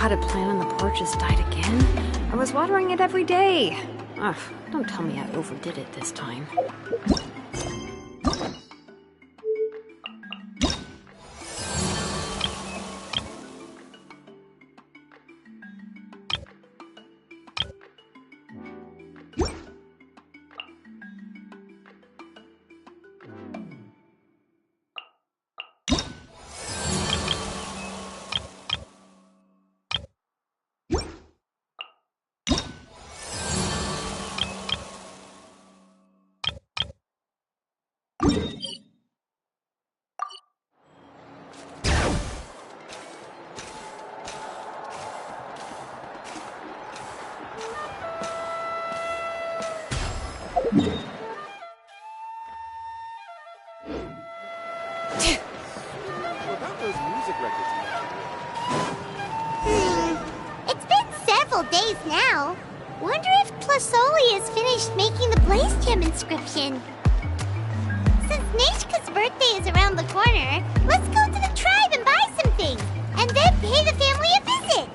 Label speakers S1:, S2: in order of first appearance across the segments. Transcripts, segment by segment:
S1: potted plant on the porch has died again. I was watering it every day. Ugh, don't tell me I overdid it this time.
S2: It's been several days now. Wonder if Plasoli has finished making the Blaze Gem inscription. Since Nishka's birthday is around the corner, let's go to the tribe and buy some things, and then pay the family a visit.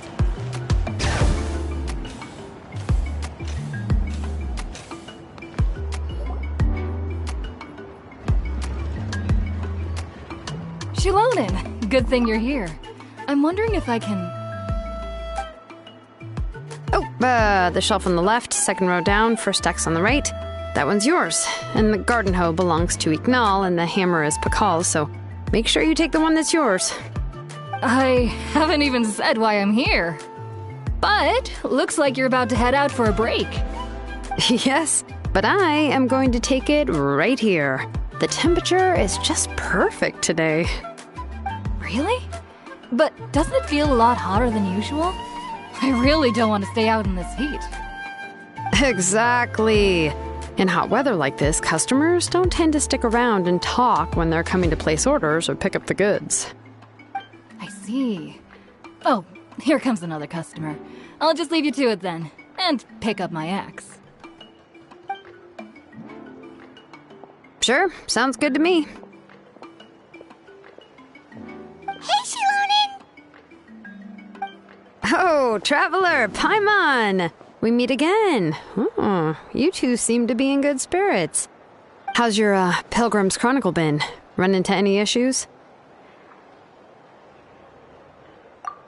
S3: Xilonen, good thing you're here. I'm wondering if I can...
S1: Oh, the shelf on the left, second row down, first X on the right. That one's yours. And the garden hoe belongs to Ignal, and the hammer is Pakal's, so make sure you take the one that's yours.
S3: I haven't even said why I'm here. But looks like you're about to head out for a break.
S1: Yes, but I am going to take it right here. The temperature is just perfect today.
S3: Really? But doesn't it feel a lot hotter than usual? I really don't want to stay out in this heat.
S1: Exactly. In hot weather like this, customers don't tend to stick around and talk when they're coming to place orders or pick up the goods.
S3: I see. Oh, here comes another customer. I'll just leave you to it then, and pick up my axe.
S1: Sure, sounds good to me.
S2: Hey, Xilonen!
S1: Oh, Traveler, Paimon! We meet again. Oh, you two seem to be in good spirits. How's your, Pilgrim's Chronicle been? Run into any issues?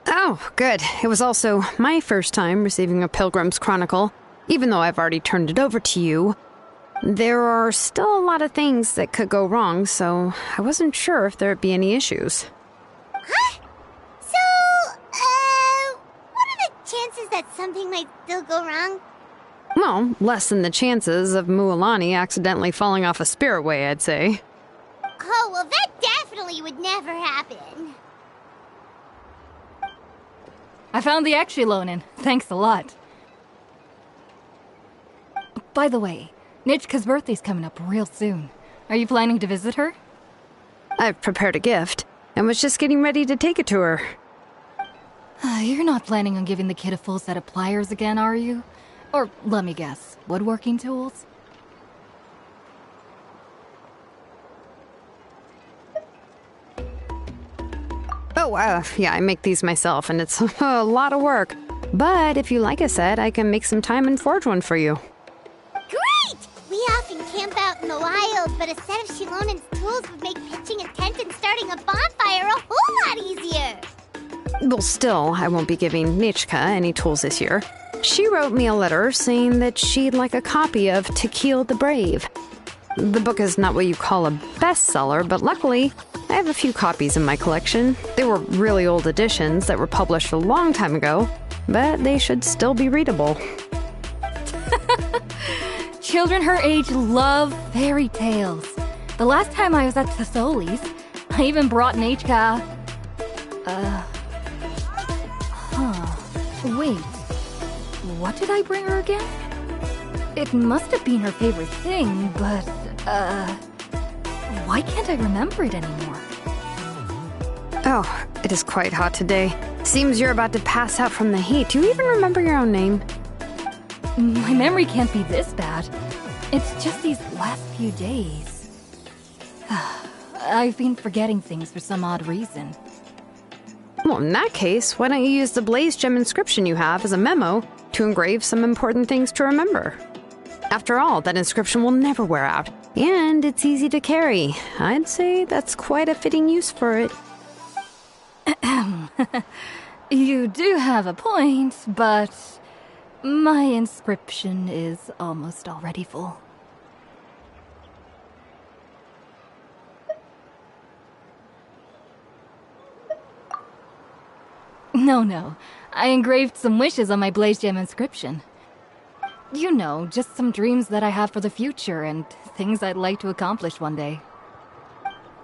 S1: Oh, good. It was also my first time receiving a Pilgrim's Chronicle, even though I've already turned it over to you. There are still a lot of things that could go wrong, so I wasn't sure if there'd be any issues.
S2: Huh? So, what are the chances that something might still go wrong?
S1: Well, less than the chances of Mualani accidentally falling off a spirit way, I'd say.
S2: Oh, well, that definitely would never happen.
S3: I found the axe, Xilonen. Thanks a lot. By the way, Nitchka's birthday's coming up real soon. Are you planning to visit her?
S1: I've prepared a gift, and was just getting ready to take it to her.
S3: You're not planning on giving the kid a full set of pliers again, are you? Or, let me guess, woodworking tools?
S1: Oh, yeah, I make these myself, and it's a lot of work. But if you like a set, I can make some time and forge one for you.
S2: Great! We often camp out in the wild, but a set of Xilonen's tools would make pitching a tent and starting a bonfire a whole lot easier.
S1: Well, still, I won't be giving Nichka any tools this year. She wrote me a letter saying that she'd like a copy of Tequil the Brave. The book is not what you call a bestseller, but luckily, I have a few copies in my collection. They were really old editions that were published a long time ago, but they should still be readable.
S3: Children her age love fairy tales. The last time I was at Sasoli's, I even brought Nechka... Wait. What did I bring her again? It must have been her favorite thing, but, why can't I remember it anymore?
S1: Oh, it is quite hot today. Seems you're about to pass out from the heat. Do you even remember your own name?
S3: My memory can't be this bad. It's just these last few days. I've been forgetting things for some odd reason.
S1: Well, in that case, why don't you use the blaze gem inscription you have as a memo to engrave some important things to remember? After all, that inscription will never wear out, and it's easy to carry. I'd say that's quite a fitting use for it.
S3: You do have a point, but my inscription is almost already full. No. I engraved some wishes on my blaze gem inscription. You know, just some dreams that I have for the future and things I'd like to accomplish one day.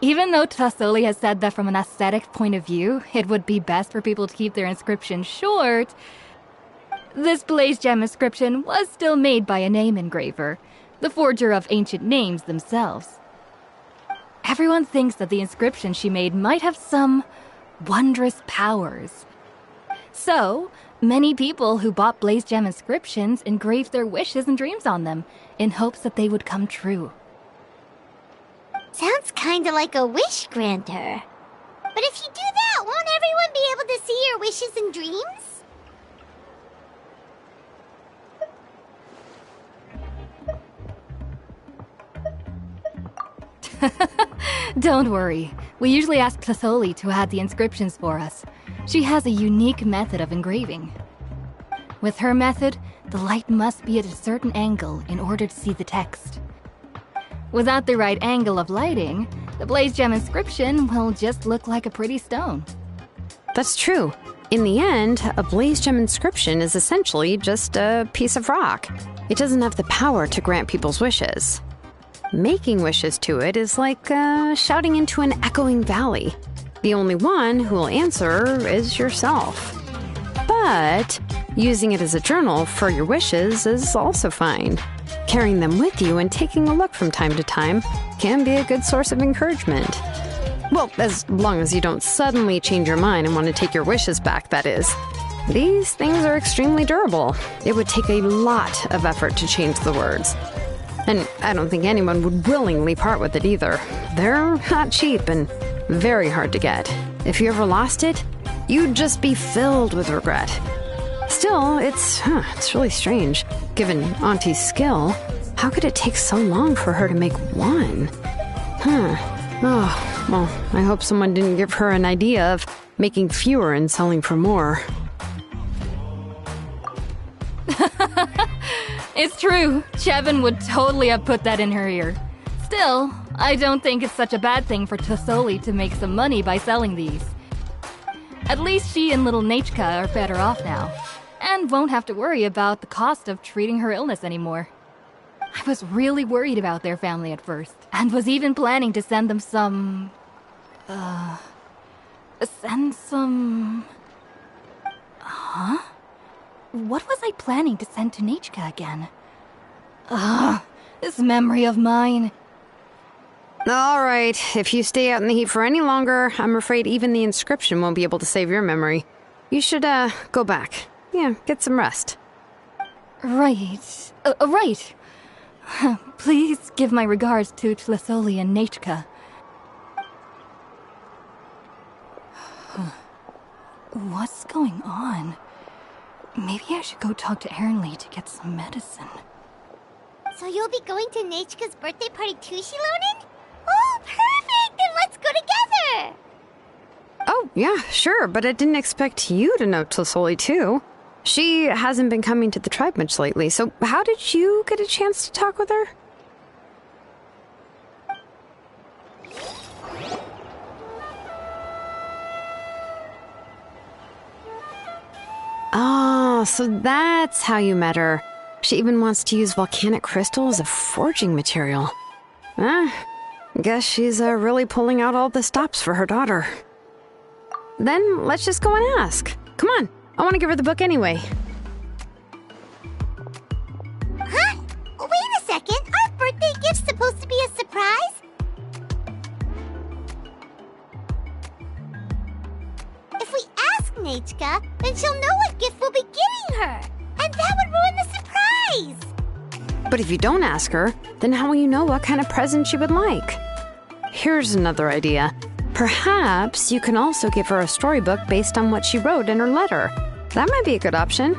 S3: Even though Tassoli has said that from an aesthetic point of view, it would be best for people to keep their inscription short, this blaze gem inscription was still made by a name engraver, the forger of ancient names themselves. Everyone thinks that the inscription she made might have some wondrous powers. So, many people who bought blaze gem inscriptions engraved their wishes and dreams on them, in hopes that they would come true.
S2: Sounds kinda like a wish granter. But if you do that, won't everyone be able to see your wishes and dreams?
S3: Don't worry. We usually ask Tassoli to add the inscriptions for us. She has a unique method of engraving. With her method, the light must be at a certain angle in order to see the text. Without the right angle of lighting, the blaze gem inscription will just look like a pretty stone.
S1: That's true. In the end, a blaze gem inscription is essentially just a piece of rock. It doesn't have the power to grant people's wishes. Making wishes to it is like shouting into an echoing valley. The only one who will answer is yourself. But using it as a journal for your wishes is also fine. Carrying them with you and taking a look from time to time can be a good source of encouragement. Well, as long as you don't suddenly change your mind and want to take your wishes back, that is. These things are extremely durable. It would take a lot of effort to change the words. And I don't think anyone would willingly part with it either. They're not cheap and very hard to get. If you ever lost it, you'd just be filled with regret. Still, it's really strange. Given Auntie's skill, how could it take so long for her to make one? Oh, well, I hope someone didn't give her an idea of making fewer and selling for more.
S3: It's true. Chevin would totally have put that in her ear. Still, I don't think it's such a bad thing for Tassoli to make some money by selling these. At least she and little Nachka are better off now, and won't have to worry about the cost of treating her illness anymore. I was really worried about their family at first, and was even planning to send them some... Huh? What was I planning to send to Nachka again? This memory of mine.
S1: All right, if you stay out in the heat for any longer, I'm afraid even the inscription won't be able to save your memory. You should, go back. Yeah, get some rest.
S3: Right. Right. Please give my regards to Tassoli and Nachka. What's going on? Maybe I should go talk to Ernly to get some medicine.
S2: So you'll be going to Nachka's birthday party too, xilonen? Oh, perfect! Then let's go together!
S1: Oh, yeah, sure, but I didn't expect you to know Tassoli too. She hasn't been coming to the tribe much lately, so how did you get a chance to talk with her? Oh, so that's how you met her. She even wants to use volcanic crystal as a forging material. Guess she's really pulling out all the stops for her daughter. Then let's just go and ask. Come on, I want to give her the book anyway.
S2: Huh? Wait a second, aren't birthday gifts supposed to be a surprise? If we ask Nachka, then she'll know what gift we'll be giving her. And that would ruin the surprise!
S1: But if you don't ask her, then how will you know what kind of present she would like? Here's another idea. Perhaps you can also give her a storybook based on what she wrote in her letter. That might be a good option.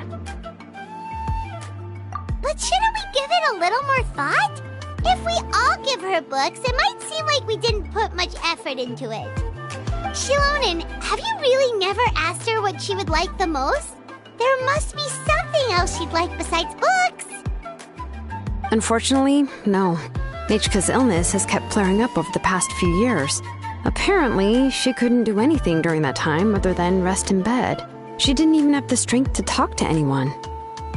S2: But shouldn't we give it a little more thought? If we all give her books, it might seem like we didn't put much effort into it. Xilonen, have you really never asked her what she would like the most? There must be something else she'd like besides books.
S1: Unfortunately, no. Nichka's illness has kept flaring up over the past few years. Apparently, she couldn't do anything during that time other than rest in bed. She didn't even have the strength to talk to anyone.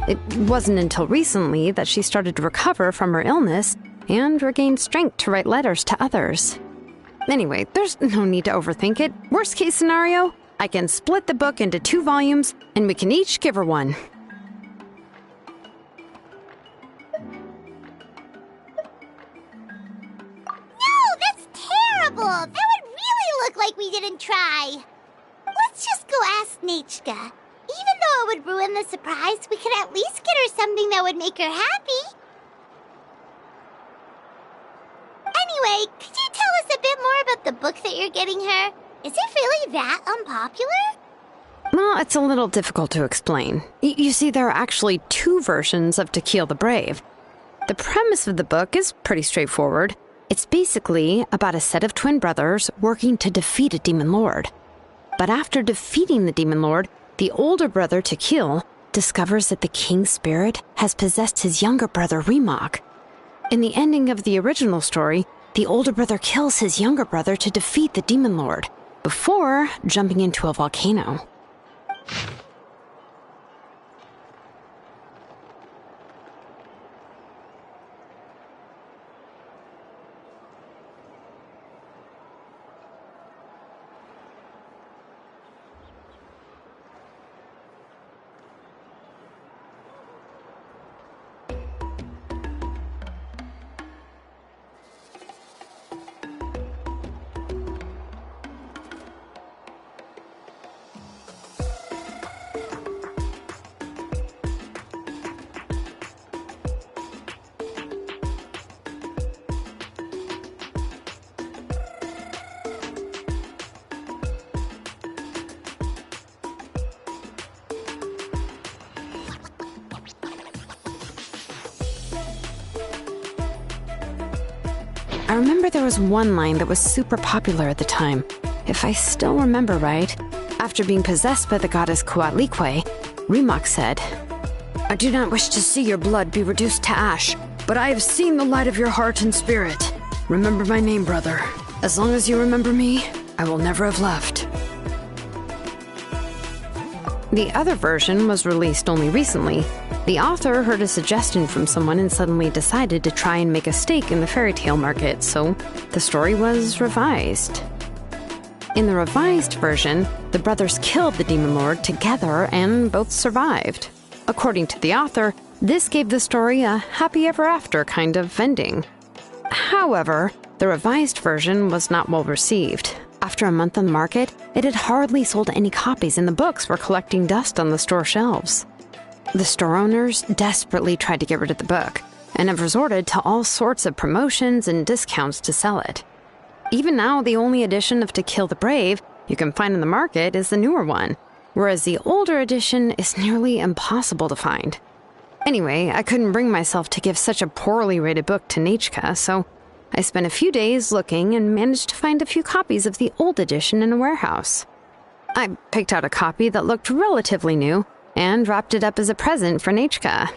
S1: It wasn't until recently that she started to recover from her illness and regained strength to write letters to others. Anyway, there's no need to overthink it. Worst case scenario, I can split the book into 2 volumes and we can each give her one.
S2: No, that's terrible! That would really look like we didn't try. Let's just go ask Nichka. Even though it would ruin the surprise, we could at least get her something that would make her happy. Anyway, could you tell us a bit more about the book that you're getting her? Is it really that unpopular?
S1: Well, it's a little difficult to explain. You see, there are actually 2 versions of To Kill the Brave. The premise of the book is pretty straightforward. It's basically about a set of twin brothers working to defeat a demon lord. But after defeating the demon lord, the older brother, Tequil, discovers that the king's spirit has possessed his younger brother, Remok. In the ending of the original story, the older brother kills his younger brother to defeat the demon lord, before jumping into a volcano. I remember there was one line that was super popular at the time. If I still remember right, after being possessed by the goddess Coatlicue, Remok said, "I do not wish to see your blood be reduced to ash, but I have seen the light of your heart and spirit. Remember my name, brother. As long as you remember me, I will never have left." The other version was released only recently. The author heard a suggestion from someone and suddenly decided to try and make a stake in the fairy tale market, so the story was revised. In the revised version, the brothers killed the demon lord together and both survived. According to the author, this gave the story a happy ever after kind of ending. However, the revised version was not well received. After a month on the market, it had hardly sold any copies and the books were collecting dust on the store shelves. The store owners desperately tried to get rid of the book and have resorted to all sorts of promotions and discounts to sell it. Even now, the only edition of To Kill the Brave you can find in the market is the newer one, whereas the older edition is nearly impossible to find. Anyway, I couldn't bring myself to give such a poorly rated book to Nichka, so I spent a few days looking and managed to find a few copies of the old edition in a warehouse. I picked out a copy that looked relatively new and wrapped it up as a present for Nichka.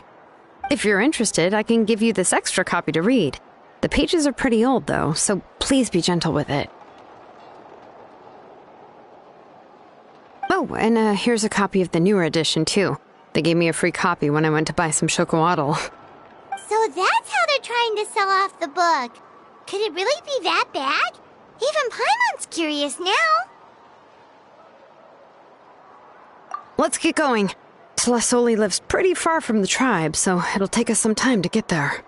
S1: If you're interested, I can give you this extra copy to read. The pages are pretty old, though, so please be gentle with it. Oh, and here's a copy of the newer edition, too. They gave me a free copy when I went to buy some chocolatl.
S2: So that's how they're trying to sell off the book. Could it really be that bad? Even Paimon's curious now.
S1: Let's get going. Tlasoli lives pretty far from the tribe, so it'll take us some time to get there.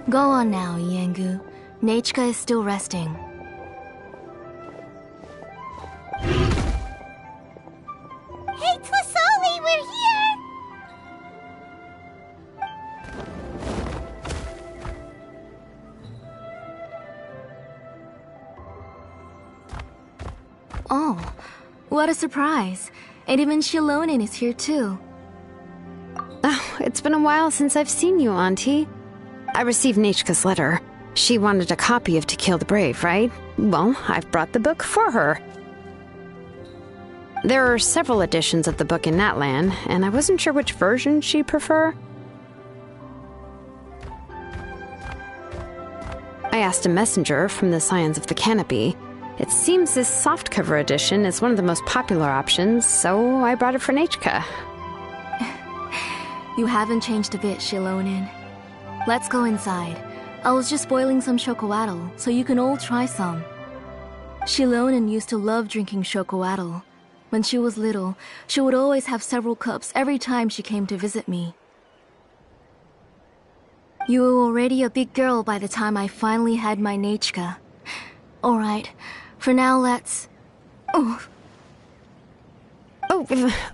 S3: Go on now, Yengu. Nechka is still resting.
S2: Hey, Tlasoli, we're here!
S3: Oh, what a surprise. And even xilonen is here too.
S1: Oh, it's been a while since I've seen you, Auntie. I received Nechka's letter. She wanted a copy of To Kill the Brave, right? Well, I've brought the book for her. There are several editions of the book in Natlan, and I wasn't sure which version she'd prefer. I asked a messenger from the Scions of the Canopy. It seems this softcover edition is one of the most popular options, so I brought it for Nechka.
S3: You haven't changed a bit, xilonen. Let's go inside. I was just boiling some chocoatl, so you can all try some. Xilonen used to love drinking chocoatl. When she was little, she would always have several cups every time she came to visit me. You were already a big girl by the time I finally had my Nechka. Alright, for now let's...
S1: Oh,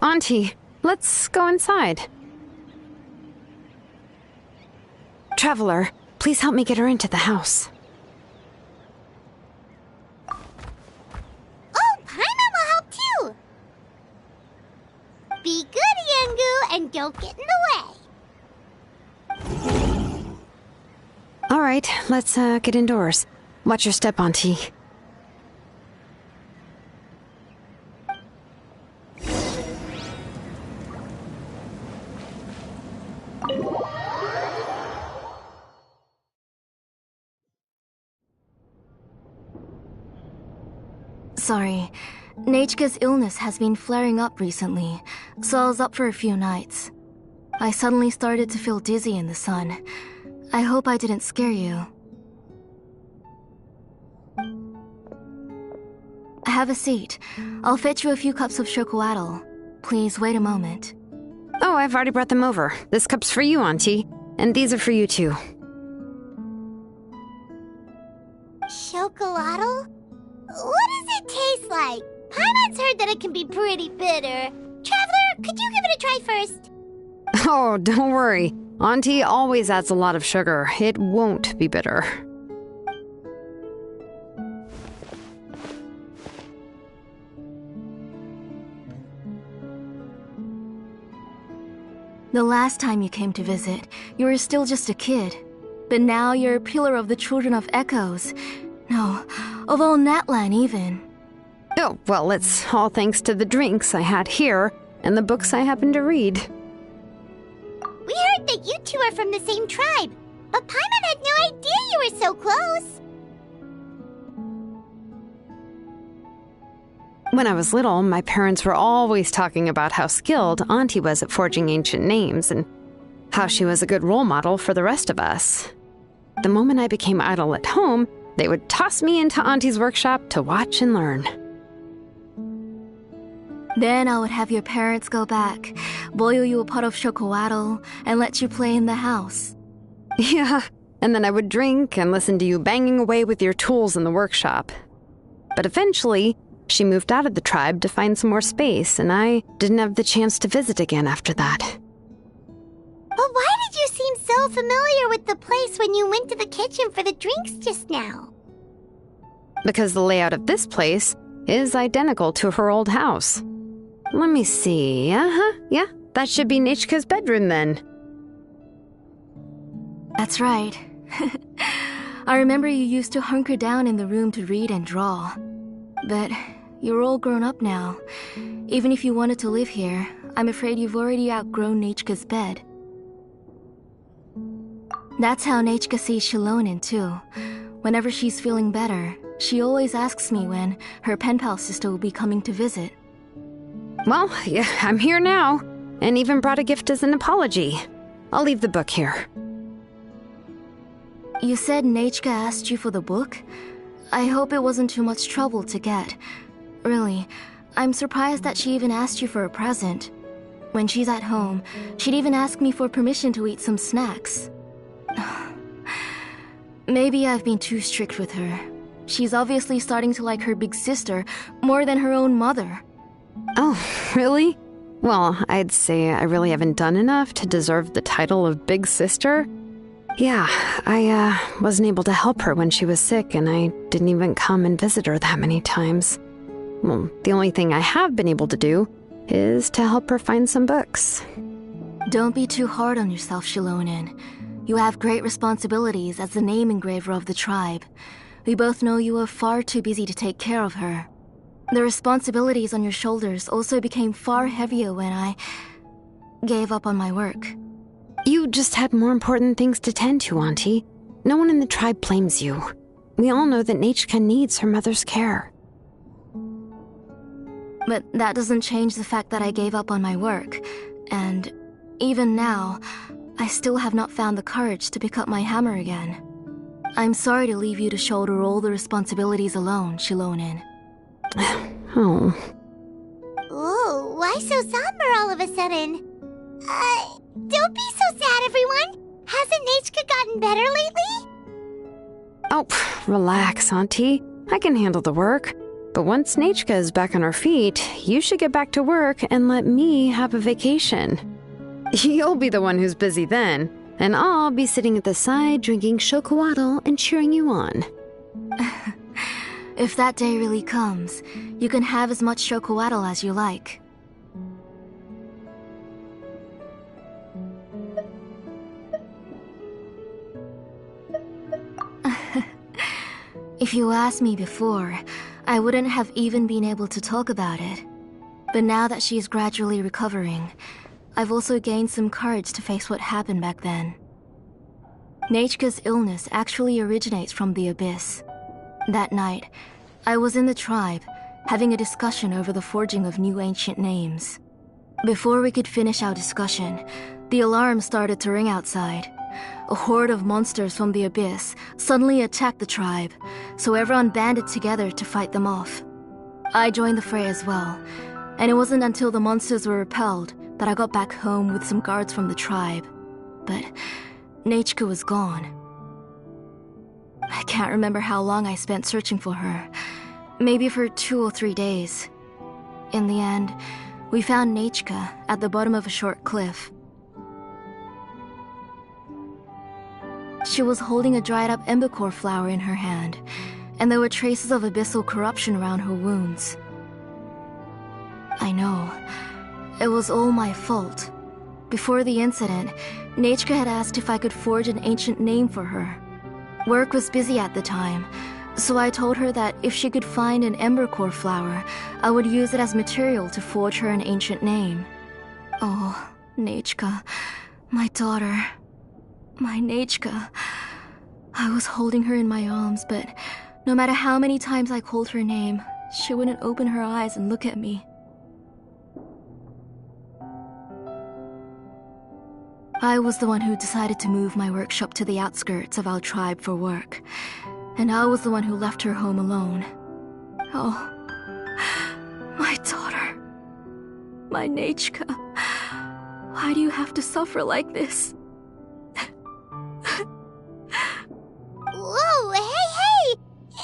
S1: Auntie, let's go inside. Traveler, please help me get her into the house.
S2: Oh, Paimon will help too! Be good, Yengu, and don't get in the way.
S1: All right, let's get indoors. Watch your step, Auntie.
S3: Sorry. Nechka's illness has been flaring up recently, so I was up for a few nights. I suddenly started to feel dizzy in the sun. I hope I didn't scare you. Have a seat. I'll fetch you a few cups of chocoatl. Please wait a moment.
S1: Oh, I've already brought them over. This cup's for you, Auntie. And these are for you, too.
S2: Chocolatl? What does it taste like? Paimon's heard that it can be pretty bitter. Traveler, could you give it a try first?
S1: Oh, don't worry. Auntie always adds a lot of sugar. It won't be bitter.
S3: The last time you came to visit, you were still just a kid. But now you're a pillar of the Children of Echoes. No, of all Natlan even.
S1: Oh, well, it's all thanks to the drinks I had here and the books I happened to read.
S2: We heard that you two are from the same tribe, but Paimon had no idea you were so close.
S1: When I was little, my parents were always talking about how skilled Auntie was at forging ancient names and how she was a good role model for the rest of us. The moment I became idle at home, they would toss me into Auntie's workshop to watch and learn.
S3: Then I would have your parents go back, boil you a pot of chocoatl, and let you play in the house.
S1: Yeah, and then I would drink and listen to you banging away with your tools in the workshop. But eventually, she moved out of the tribe to find some more space, and I didn't have the chance to visit again after that.
S2: But why did you seem so familiar with the place when you went to the kitchen for the drinks just now?
S1: Because the layout of this place is identical to her old house. Let me see. Yeah, that should be Nechka's bedroom then.
S3: That's right. I remember you used to hunker down in the room to read and draw. But you're all grown up now. Even if you wanted to live here, I'm afraid you've already outgrown Nechka's bed. That's how Nechka sees xilonen too. Whenever she's feeling better, she always asks me when her pen pal sister will be coming to visit.
S1: Well, yeah, I'm here now, and even brought a gift as an apology. I'll leave the book here.
S3: You said Nechka asked you for the book? I hope it wasn't too much trouble to get. Really, I'm surprised that she even asked you for a present. When she's at home, she'd even ask me for permission to eat some snacks.
S4: Maybe I've been too strict with her. She's obviously starting to like her big sister more than her own mother.
S1: Oh, really? Well, I'd say I really haven't done enough to deserve the title of big sister. Yeah, I wasn't able to help her when she was sick, and I didn't even come and visit her that many times. Well, the only thing I have been able to do is to help her find some books.
S4: Don't be too hard on yourself, xilonen. You have great responsibilities as the name engraver of the tribe. We both know you are far too busy to take care of her. The responsibilities on your shoulders also became far heavier when I gave up on my work.
S1: You just had more important things to tend to, Auntie. No one in the tribe blames you. We all know that Nachka needs her mother's care.
S4: But that doesn't change the fact that I gave up on my work, and even now, I still have not found the courage to pick up my hammer again. I'm sorry to leave you to shoulder all the responsibilities alone, xilonen.
S1: Oh.
S2: Ooh, why so somber all of a sudden? Don't be so sad, everyone! Hasn't Nachka gotten better lately?
S1: Oh, relax, Auntie. I can handle the work. But once Nachka is back on her feet, you should get back to work and let me have a vacation. You'll be the one who's busy then, and I'll be sitting at the side drinking chocolatl and cheering you on.
S4: If that day really comes, you can have as much chocolatl as you like. If you asked me before, I wouldn't have even been able to talk about it. But now that she's gradually recovering, I've also gained some courage to face what happened back then. Nachka's illness actually originates from the Abyss. That night, I was in the tribe, having a discussion over the forging of new ancient names. Before we could finish our discussion, the alarm started to ring outside. A horde of monsters from the Abyss suddenly attacked the tribe, so everyone banded together to fight them off. I joined the fray as well, and it wasn't until the monsters were repelled that I got back home with some guards from the tribe. But Nachka was gone. I can't remember how long I spent searching for her, maybe for 2 or 3 days. In the end, we found Nachka at the bottom of a short cliff. She was holding a dried-up embercore flower in her hand, and there were traces of abyssal corruption around her wounds. I know. It was all my fault. Before the incident, Nachka had asked if I could forge an ancient name for her. Work was busy at the time, so I told her that if she could find an embercore flower, I would use it as material to forge her an ancient name. Oh, Nachka, my daughter. My Nachka. I was holding her in my arms, but no matter how many times I called her name, she wouldn't open her eyes and look at me. I was the one who decided to move my workshop to the outskirts of our tribe for work, and I was the one who left her home alone. Oh, my daughter. My Nachka. Why do you have to suffer like this?
S2: Whoa, hey!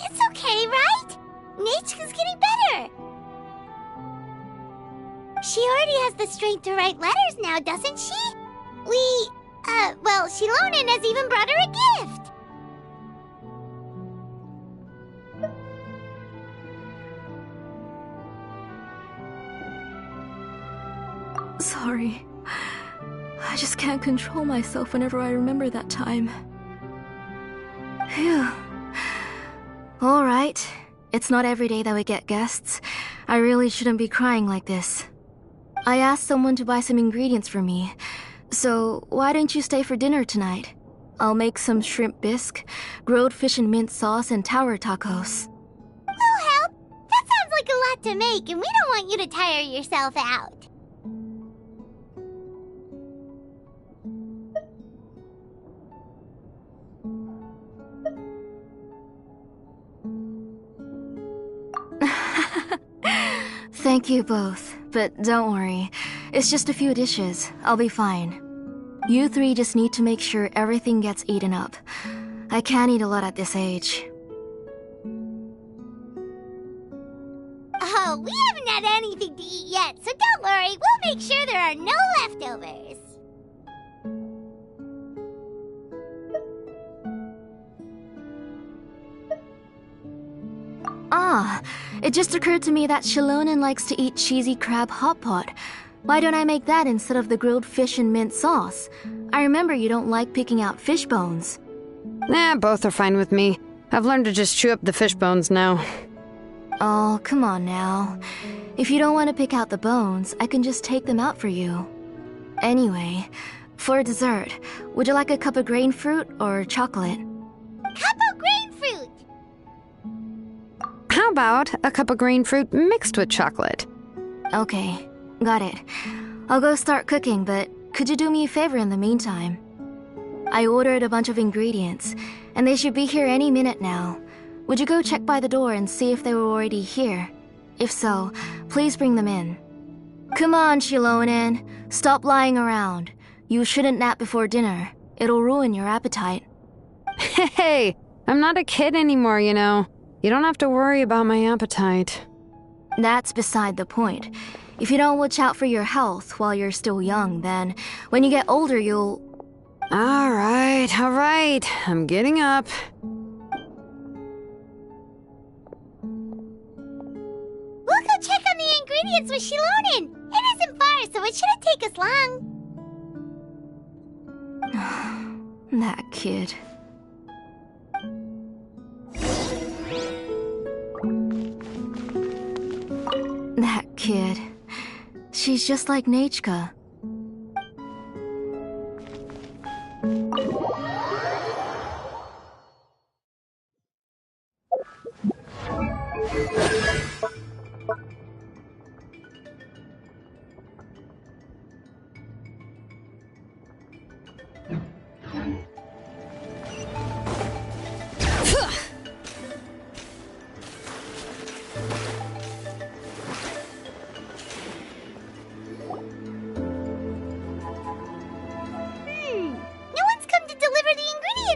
S2: It's okay, right? Nachka's getting better. She already has the strength to write letters now, doesn't she? Well, xilonen has even brought her a gift.
S4: Sorry. I just can't control myself whenever I remember that time. Phew. Alright. It's not every day that we get guests. I really shouldn't be crying like this. I asked someone to buy some ingredients for me, so why don't you stay for dinner tonight? I'll make some shrimp bisque, grilled fish and mint sauce, and tower tacos.
S2: We'll help. That sounds like a lot to make, and we don't want you to tire yourself out.
S4: Thank you both, but don't worry. It's just a few dishes. I'll be fine. You three just need to make sure everything gets eaten up. I can't eat a lot at this age.
S2: Oh, we haven't had anything to eat yet, so don't worry. We'll make sure there are no leftovers.
S4: Ah, it just occurred to me that xilonen likes to eat cheesy crab hot pot. Why don't I make that instead of the grilled fish and mint sauce? I remember you don't like picking out fish bones.
S1: Both are fine with me. I've learned to just chew up the fish bones now.
S4: Oh, come on now. If you don't want to pick out the bones, I can just take them out for you. Anyway, for dessert, would you like a cup of grain fruit or chocolate?
S2: Cup of grain fruit!
S1: How about a cup of green fruit mixed with chocolate?
S4: Okay, got it. I'll go start cooking, but could you do me a favor in the meantime? I ordered a bunch of ingredients, and they should be here any minute now. Would you go check by the door and see if they were already here? If so, please bring them in. Come on, xilonen. Stop lying around. You shouldn't nap before dinner. It'll ruin your appetite.
S1: Hey, I'm not a kid anymore, you know. You don't have to worry about my appetite.
S4: That's beside the point. If you don't watch out for your health while you're still young, then when you get older, you'll...
S1: All right. I'm getting up.
S2: We'll go check on the ingredients with xilonen. It isn't far, so it shouldn't take us long.
S4: That kid. That kid. She's just like Nachka.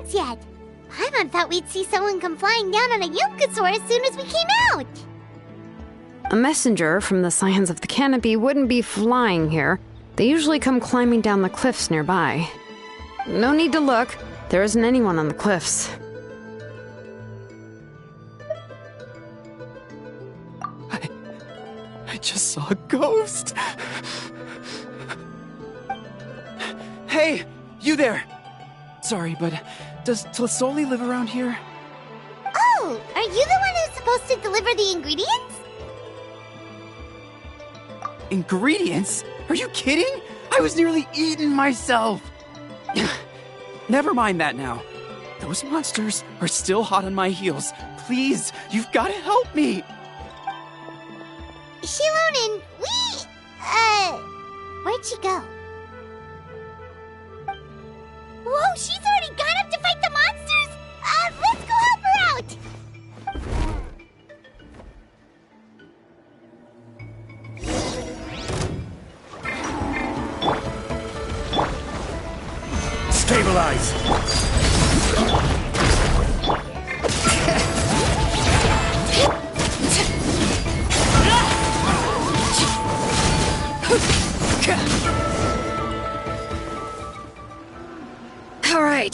S2: Yet. Paimon thought we'd see someone come flying down on a Yunkasaur as soon as we came out.
S1: A messenger from the Scions of the Canopy wouldn't be flying here. They usually come climbing down the cliffs nearby. No need to look. There isn't anyone on the cliffs.
S5: I just saw a ghost. Hey, you there! Sorry, but does Tlasoli live around here?
S2: Oh, are you the one who's supposed to deliver the ingredients?
S5: Ingredients? Are you kidding? I was nearly eaten myself! Never mind that now. Those monsters are still hot on my heels. Please, you've got to help me!
S2: xilonen, where'd she go? Whoa, she's already gone up to fight the monsters! Let's go help her out!
S6: Stabilize!
S1: All right,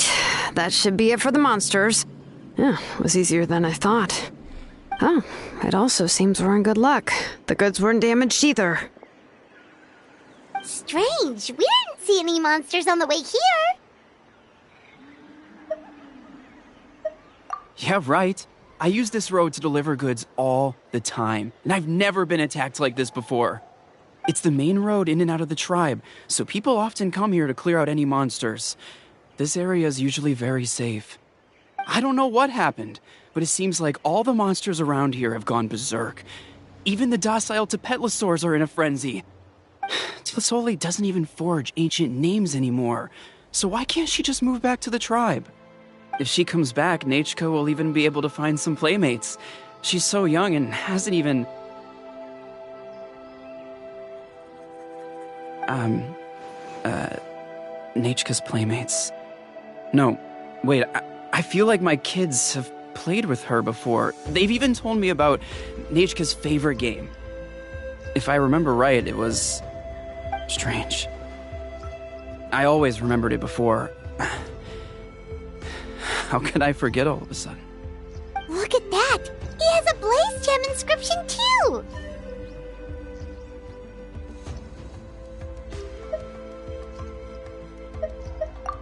S1: that should be it for the monsters. Yeah, it was easier than I thought. Oh, it also seems we're in good luck. The goods weren't damaged either.
S2: Strange, we didn't see any monsters on the way here.
S5: Yeah, right. I use this road to deliver goods all the time, and I've never been attacked like this before. It's the main road in and out of the tribe, so people often come here to clear out any monsters. This area is usually very safe. I don't know what happened, but it seems like all the monsters around here have gone berserk. Even the docile Tepetlosaurs are in a frenzy. Tlasoli doesn't even forge ancient names anymore, so why can't she just move back to the tribe? If she comes back, Nachka will even be able to find some playmates. She's so young and hasn't even... Nachka's playmates. No, wait, I I feel like my kids have played with her before. They've even told me about Nechka's favorite game. If I remember right, it was strange. I always remembered it before. How could I forget all of a sudden?
S2: Look at that! He has a Blaze Gem inscription too!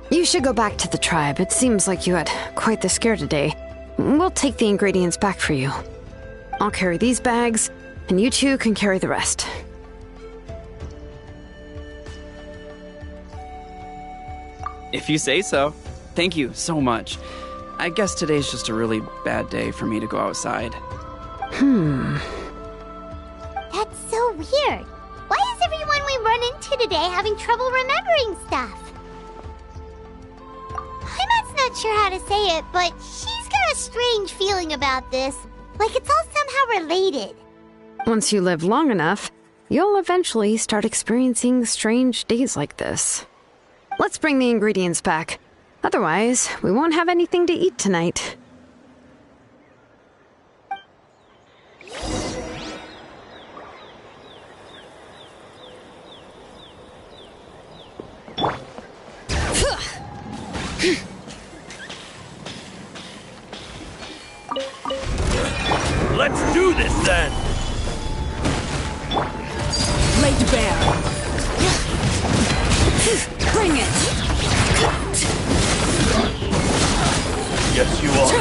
S1: You should go back to the tribe. It seems like you had quite the scare today. We'll take the ingredients back for you. I'll carry these bags, and you two can carry the rest.
S5: If you say so. Thank you so much. I guess today's just a really bad day for me to go outside.
S2: That's so weird. Why is everyone we run into today having trouble remembering stuff? Paimon's not sure how to say it, but she's got a strange feeling about this. Like it's all somehow related.
S1: Once you live long enough, you'll eventually start experiencing strange days like this. Let's bring the ingredients back. Otherwise, we won't have anything to eat tonight.
S6: Let's do this then!
S1: Laid bare. Bring it!
S6: Yes, you are.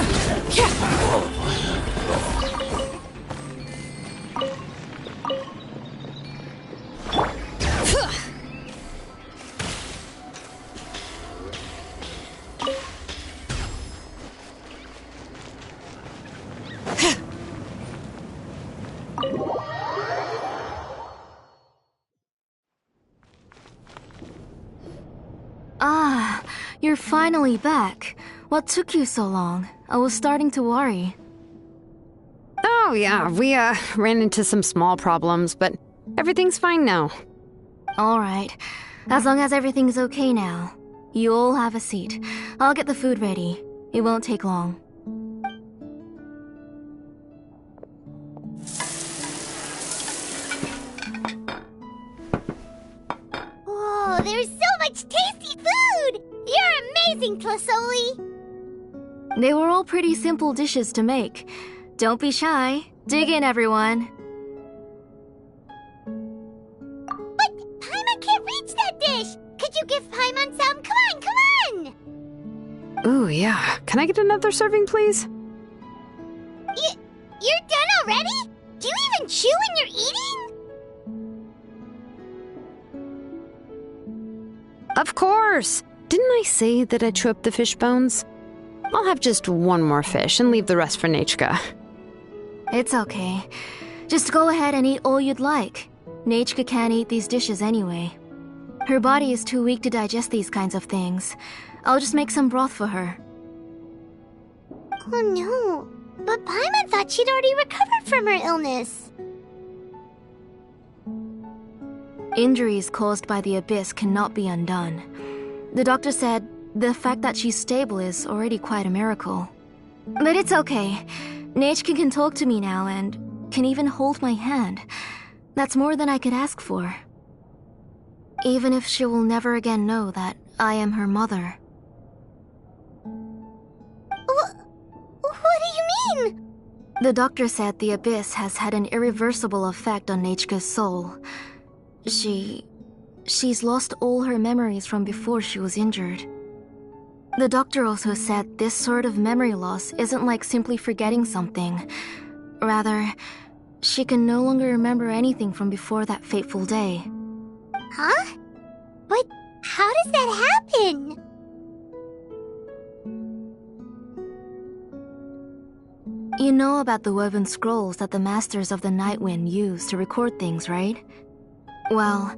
S4: Ah, you're finally back. What took you so long? I was starting to worry.
S1: Oh yeah, we ran into some small problems, but everything's fine now.
S4: Alright, as long as everything's okay now. You all have a seat. I'll get the food ready. It won't take long.
S2: Whoa, there's so much tasty food! You're amazing, Tlasoli!
S4: They were all pretty simple dishes to make. Don't be shy. Dig in, everyone.
S2: But Paimon can't reach that dish! Could you give Paimon some? Come on, come on!
S1: Ooh, yeah. Can I get another serving, please?
S2: You're done already? Do you even chew when you're eating?
S1: Of course! Didn't I say that I'd chew up the fish bones? I'll have just one more fish and leave the rest for Nechka.
S4: It's okay. Just go ahead and eat all you'd like. Nechka can't eat these dishes anyway. Her body is too weak to digest these kinds of things. I'll just make some broth for her.
S2: Oh no, but Paimon thought she'd already recovered from her illness.
S4: Injuries caused by the abyss cannot be undone. The doctor said the fact that she's stable is already quite a miracle. But it's okay. Nechka can talk to me now and can even hold my hand. That's more than I could ask for. Even if she will never again know that I am her mother.
S2: What do you mean?
S4: The doctor said the abyss has had an irreversible effect on Nechka's soul. She's lost all her memories from before she was injured. The doctor also said this sort of memory loss isn't like simply forgetting something. Rather, she can no longer remember anything from before that fateful day.
S2: Huh? But how does that happen?
S4: You know about the woven scrolls that the Masters of the Night Wind use to record things, right? Well,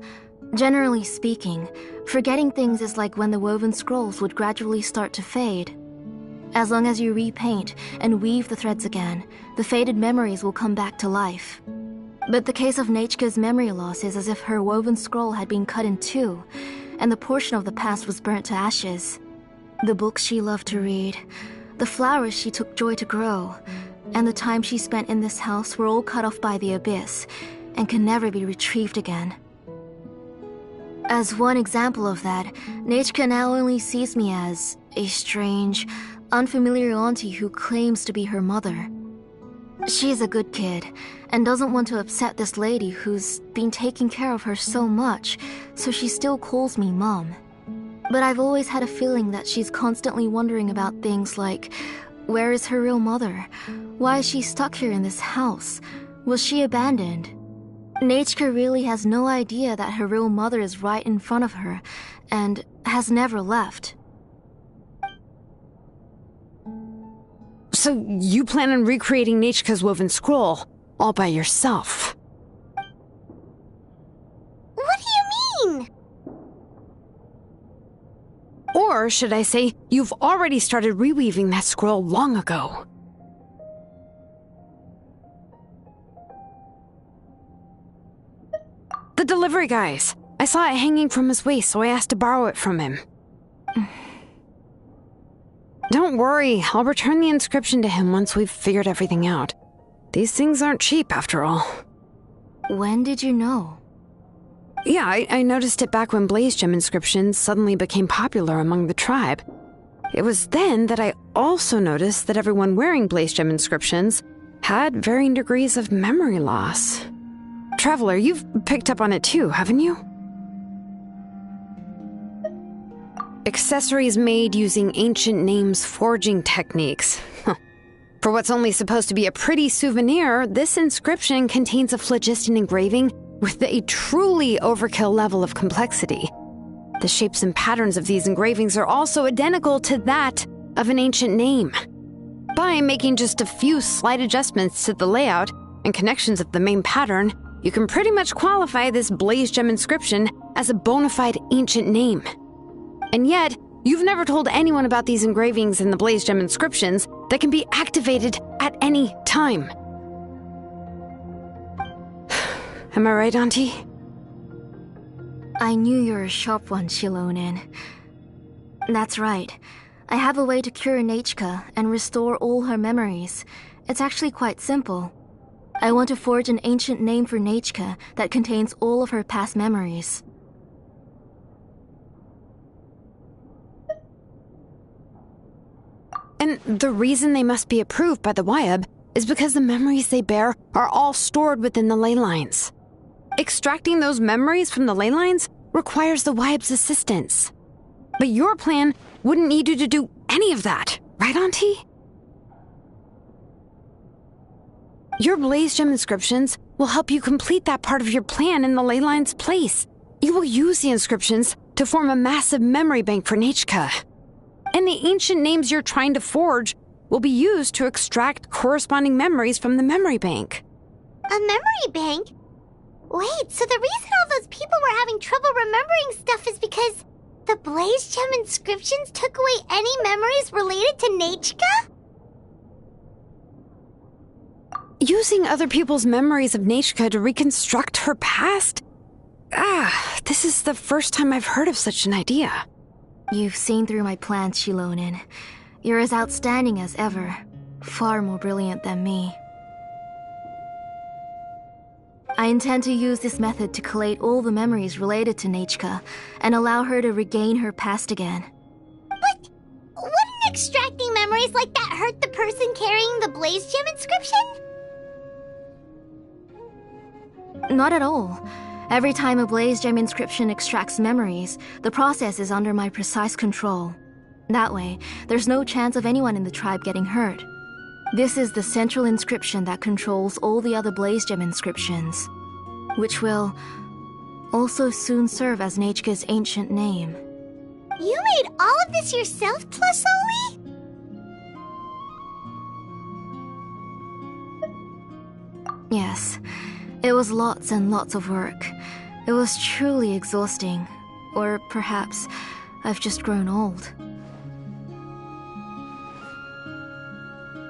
S4: generally speaking, forgetting things is like when the woven scrolls would gradually start to fade. As long as you repaint and weave the threads again, the faded memories will come back to life. But the case of Nechka's memory loss is as if her woven scroll had been cut in two, and the portion of the past was burnt to ashes. The books she loved to read, The flowers she took joy to grow, and the time she spent in this house were all cut off by the abyss, and can never be retrieved again. As one example of that, Nechka now only sees me as a strange, unfamiliar auntie who claims to be her mother. She's a good kid, and doesn't want to upset this lady who's been taking care of her so much, so she still calls me Mom. But I've always had a feeling that she's constantly wondering about things like, where is her real mother? Why is she stuck here in this house? Was she abandoned? Nechka really has no idea that her real mother is right in front of her, and has never left.
S1: So you plan on recreating Nechka's woven scroll all by yourself?
S2: What do you mean?
S1: Or should I say, you've already started reweaving that scroll long ago? The delivery guys. I saw it hanging from his waist, so I asked to borrow it from him. Don't worry, I'll return the inscription to him once we've figured everything out. These things aren't cheap, after all.
S4: When did you know?
S1: Yeah, I noticed it back when blaze gem inscriptions suddenly became popular among the tribe. It was then that I also noticed that everyone wearing blaze gem inscriptions had varying degrees of memory loss. Traveler, you've picked up on it too, haven't you? Accessories made using ancient names forging techniques. For what's only supposed to be a pretty souvenir, this inscription contains a phlogiston engraving with a truly overkill level of complexity. The shapes and patterns of these engravings are also identical to that of an ancient name. By making just a few slight adjustments to the layout and connections of the main pattern, you can pretty much qualify this blaze gem inscription as a bona fide ancient name. And yet, you've never told anyone about these engravings in the blaze gem inscriptions that can be activated at any time. Am I right, Auntie?
S4: I knew you're a sharp one, xilonen. That's right. I have a way to cure Nechka and restore all her memories. It's actually quite simple. I want to forge an ancient name for Nechka that contains all of her past memories.
S1: And the reason they must be approved by the Wyab is because the memories they bear are all stored within the ley lines. Extracting those memories from the ley lines requires the Wyab's assistance. But your plan wouldn't need you to do any of that, right, Auntie? Your blaze gem inscriptions will help you complete that part of your plan in the ley line's place. You will use the inscriptions to form a massive memory bank for Nechka. And the ancient names you're trying to forge will be used to extract corresponding memories from the memory bank.
S2: A memory bank? Wait, so the reason all those people were having trouble remembering stuff is because the blaze gem inscriptions took away any memories related to Nechka?
S1: Using other people's memories of Nechka to reconstruct her past? This is the first time I've heard of such an idea.
S4: You've seen through my plans, xilonen. You're as outstanding as ever. Far more brilliant than me. I intend to use this method to collate all the memories related to Nechka and allow her to regain her past again.
S2: But wouldn't extracting memories like that hurt the person carrying the blaze gem inscription?
S4: Not at all. Every time a blaze gem inscription extracts memories, the process is under my precise control. That way, there's no chance of anyone in the tribe getting hurt. This is the central inscription that controls all the other blaze gem inscriptions, which will also soon serve as Nechka's ancient name.
S2: You made all of this yourself, Plusoli?
S4: Yes, it was lots and lots of work. It was truly exhausting. Or perhaps I've just grown old.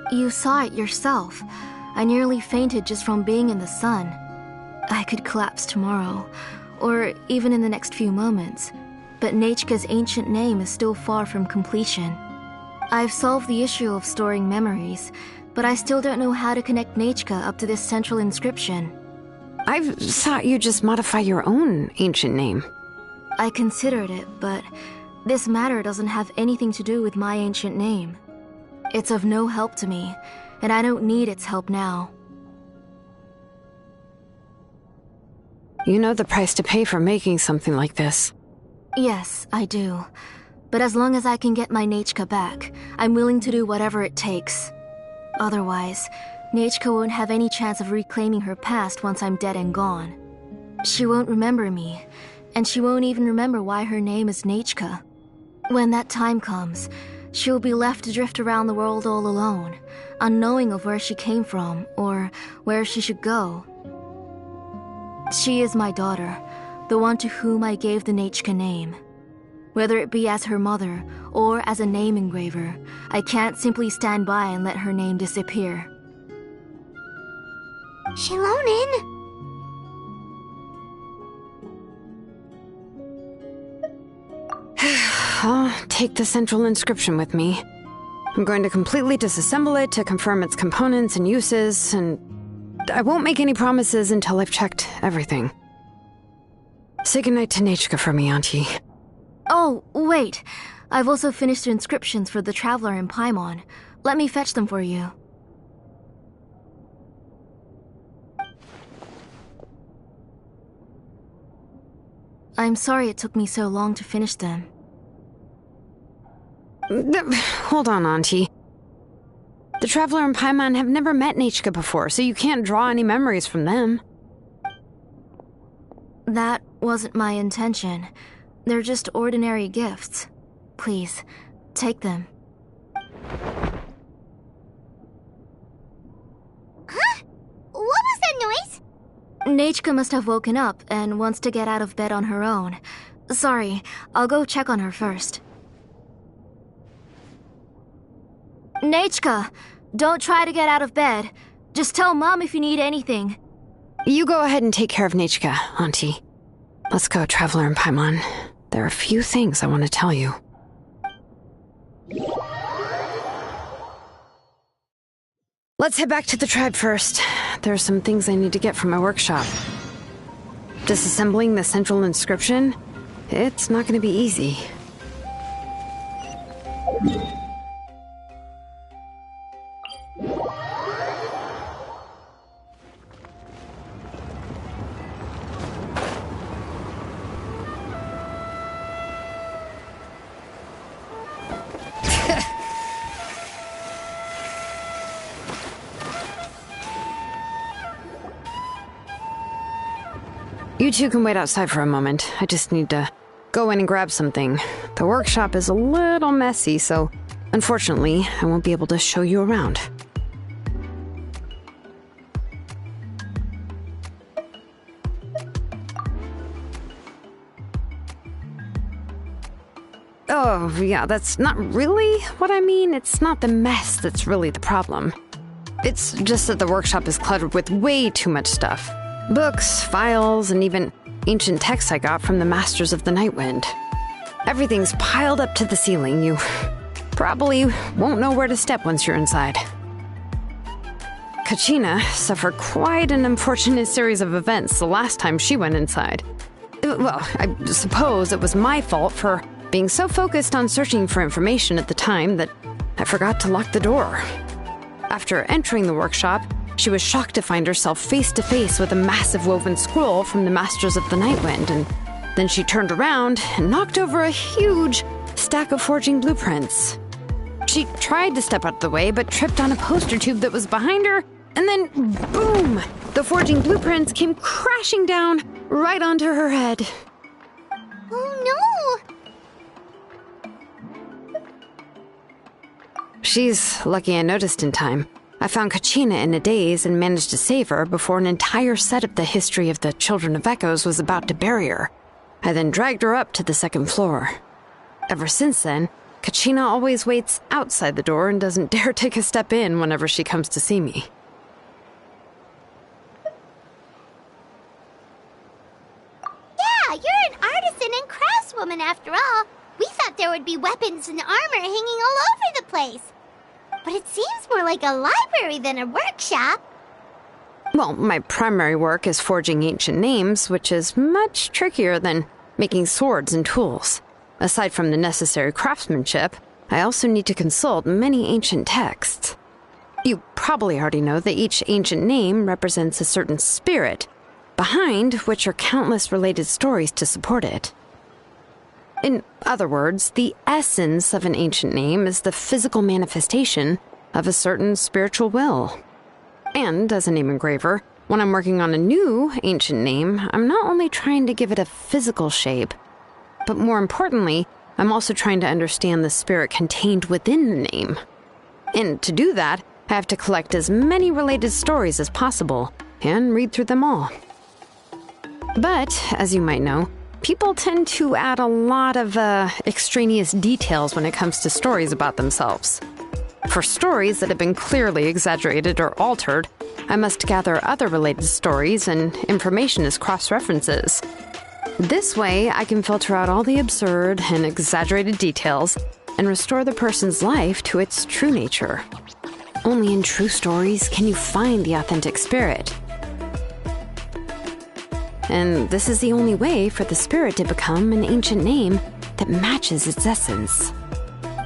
S4: You saw it yourself. I nearly fainted just from being in the sun. I could collapse tomorrow, or even in the next few moments. But Nechka's ancient name is still far from completion. I've solved the issue of storing memories, but I still don't know how to connect Nechka up to this central inscription.
S1: I thought you'd just modify your own ancient name.
S4: I considered it, but this matter doesn't have anything to do with my ancient name. It's of no help to me, and I don't need its help now.
S1: You know the price to pay for making something like this.
S4: Yes, I do. But as long as I can get my Nechka back, I'm willing to do whatever it takes. Otherwise, Nechka won't have any chance of reclaiming her past once I'm dead and gone. She won't remember me, and she won't even remember why her name is Nechka. When that time comes, she'll be left to drift around the world all alone, unknowing of where she came from or where she should go. She is my daughter, the one to whom I gave the Nechka name. Whether it be as her mother or as a name engraver, I can't simply stand by and let her name disappear.
S2: Xilonen!
S1: I'll take the central inscription with me. I'm going to completely disassemble it to confirm its components and uses, and I won't make any promises until I've checked everything. Say goodnight to Nechka for me, Auntie.
S4: Oh, wait. I've also finished the inscriptions for the Traveler in Paimon. Let me fetch them for you. I'm sorry it took me so long to finish them.
S1: Hold on, Auntie. The Traveler and Paimon have never met Nechka before, so you can't draw any memories from them.
S4: That wasn't my intention. They're just ordinary gifts. Please, take them.
S2: Huh? What was that noise?
S4: Nechka must have woken up and wants to get out of bed on her own. Sorry, I'll go check on her first. Nechka, don't try to get out of bed. Just tell Mom if you need anything.
S1: You go ahead and take care of Nechka, Auntie. Let's go, Traveler and Paimon. There are a few things I want to tell you. Let's head back to the tribe first. There are some things I need to get from my workshop. Disassembling the central inscription? It's not going to be easy. You two can wait outside for a moment. I just need to go in and grab something. The workshop is a little messy, so unfortunately, I won't be able to show you around. Oh, yeah, that's not really what I mean. It's not the mess that's really the problem. It's just that the workshop is cluttered with way too much stuff. Books, files, and even ancient texts I got from the Masters of the Nightwind. Everything's piled up to the ceiling. You probably won't know where to step once you're inside. Kachina suffered quite an unfortunate series of events the last time she went inside. Well, I suppose it was my fault for being so focused on searching for information at the time that I forgot to lock the door. After entering the workshop, she was shocked to find herself face to face with a massive woven scroll from the Masters of the Nightwind, and then she turned around and knocked over a huge stack of forging blueprints. She tried to step out of the way, but tripped on a poster tube that was behind her, and then boom! The forging blueprints came crashing down right onto her head.
S2: Oh no!
S1: She's lucky I noticed in time. I found Kachina in a daze and managed to save her before an entire set of the history of the Children of Echoes was about to bury her. I then dragged her up to the second floor. Ever since then, Kachina always waits outside the door and doesn't dare take a step in whenever she comes to see me.
S2: Yeah, you're an artisan and craftswoman after all. We thought there would be weapons and armor hanging all over the place. But it seems more like a library than a workshop.
S1: Well, my primary work is forging ancient names, which is much trickier than making swords and tools. Aside from the necessary craftsmanship, I also need to consult many ancient texts. You probably already know that each ancient name represents a certain spirit, behind which are countless related stories to support it. In other words, the essence of an ancient name is the physical manifestation of a certain spiritual will. And as a name engraver, when I'm working on a new ancient name, I'm not only trying to give it a physical shape, but more importantly, I'm also trying to understand the spirit contained within the name. And to do that, I have to collect as many related stories as possible and read through them all. But, as you might know, people tend to add a lot of extraneous details when it comes to stories about themselves. For stories that have been clearly exaggerated or altered, I must gather other related stories and information as cross-references. This way, I can filter out all the absurd and exaggerated details and restore the person's life to its true nature. Only in true stories can you find the authentic spirit. And this is the only way for the spirit to become an ancient name that matches its essence.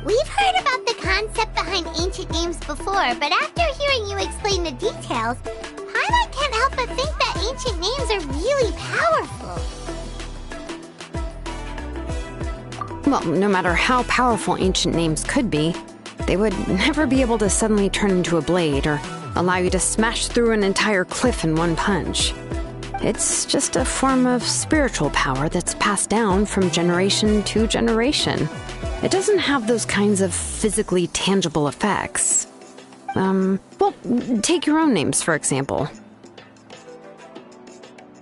S2: We've heard about the concept behind ancient names before, but after hearing you explain the details, Paimon can't help but think that ancient names are really powerful.
S1: Well, no matter how powerful ancient names could be, they would never be able to suddenly turn into a blade or allow you to smash through an entire cliff in one punch. It's just a form of spiritual power that's passed down from generation to generation. It doesn't have those kinds of physically tangible effects. Well, take your own names, for example.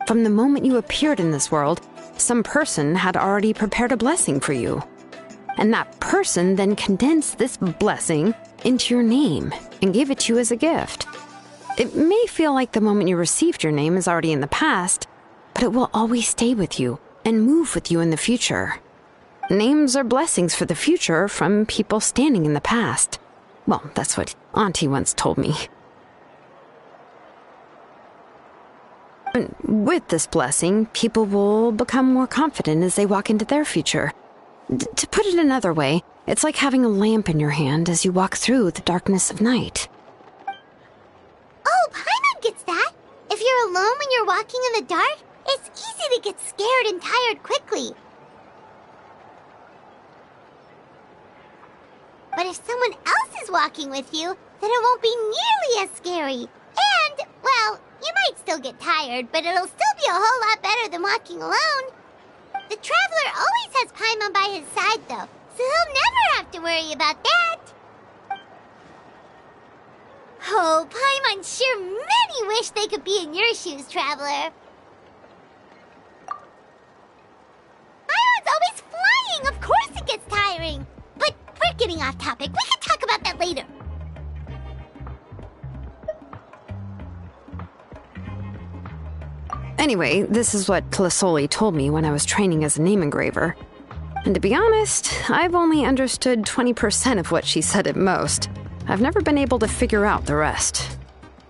S1: From the moment you appeared in this world, some person had already prepared a blessing for you. And that person then condensed this blessing into your name and gave it to you as a gift. It may feel like the moment you received your name is already in the past, but it will always stay with you and move with you in the future. Names are blessings for the future from people standing in the past. Well, that's what Auntie once told me. And with this blessing, people will become more confident as they walk into their future. To put it another way, it's like having a lamp in your hand as you walk through the darkness of night.
S2: Oh, Paimon gets that. If you're alone when you're walking in the dark, it's easy to get scared and tired quickly. But if someone else is walking with you, then it won't be nearly as scary. And, well, you might still get tired, but it'll still be a whole lot better than walking alone. The Traveler always has Paimon by his side, though, so he'll never have to worry about that. Oh, Paimon sure many wish they could be in your shoes, Traveler. Paimon's always flying. Of course it gets tiring. But we're getting off topic. We can talk about that later.
S1: Anyway, this is what Plisoli told me when I was training as a name engraver. And to be honest, I've only understood 20% of what she said at most. I've never been able to figure out the rest.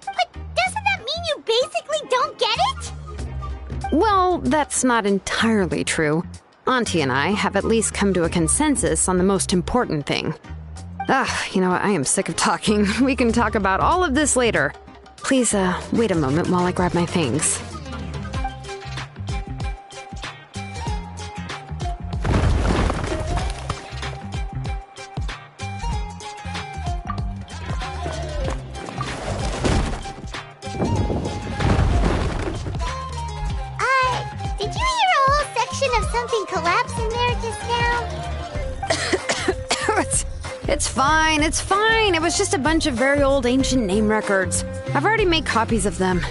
S2: But doesn't that mean you basically don't get it?
S1: Well, that's not entirely true. Auntie and I have at least come to a consensus on the most important thing. You know what? I am sick of talking. We can talk about all of this later. Please, wait a moment while I grab my things.
S2: Did you hear a whole section of something collapse in there just now?
S1: It's fine, it's fine. It was just a bunch of very old ancient name records. I've already made copies of them.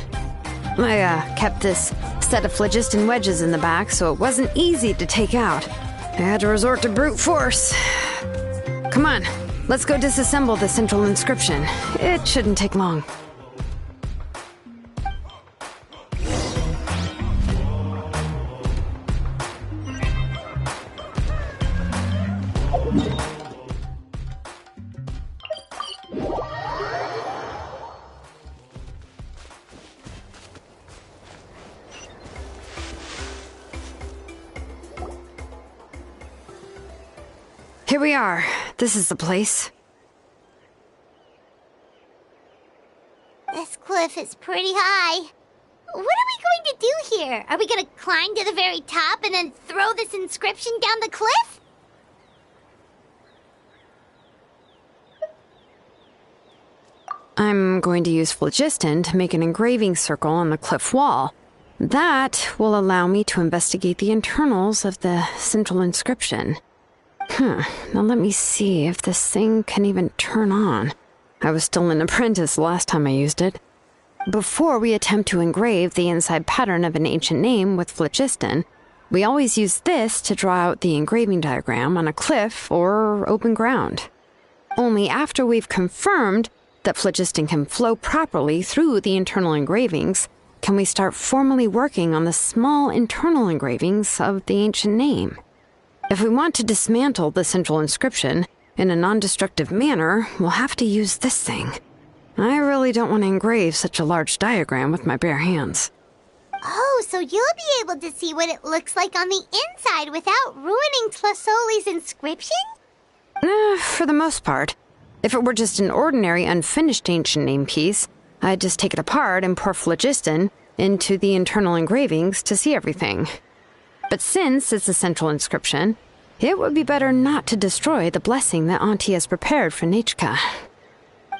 S1: I kept this set of phlogiston wedges in the back, so it wasn't easy to take out. I had to resort to brute force. Come on, let's go disassemble the central inscription. It shouldn't take long. Here we are. This is the place.
S2: This cliff is pretty high. What are we going to do here? Are we going to climb to the very top and then throw this inscription down the cliff?
S1: I'm going to use phlogiston to make an engraving circle on the cliff wall. That will allow me to investigate the internals of the central inscription. Now let me see if this thing can even turn on. I was still an apprentice last time I used it. Before we attempt to engrave the inside pattern of an ancient name with phlogiston, we always use this to draw out the engraving diagram on a cliff or open ground. Only after we've confirmed that phlogiston can flow properly through the internal engravings can we start formally working on the small internal engravings of the ancient name. If we want to dismantle the central inscription in a non-destructive manner, we'll have to use this thing. I really don't want to engrave such a large diagram with my bare hands.
S2: Oh, so you'll be able to see what it looks like on the inside without ruining Tlasoli's inscription?
S1: For the most part. If it were just an ordinary unfinished ancient name piece, I'd just take it apart and pour phlogiston into the internal engravings to see everything. But since it's a central inscription, it would be better not to destroy the blessing that Auntie has prepared for Nechka.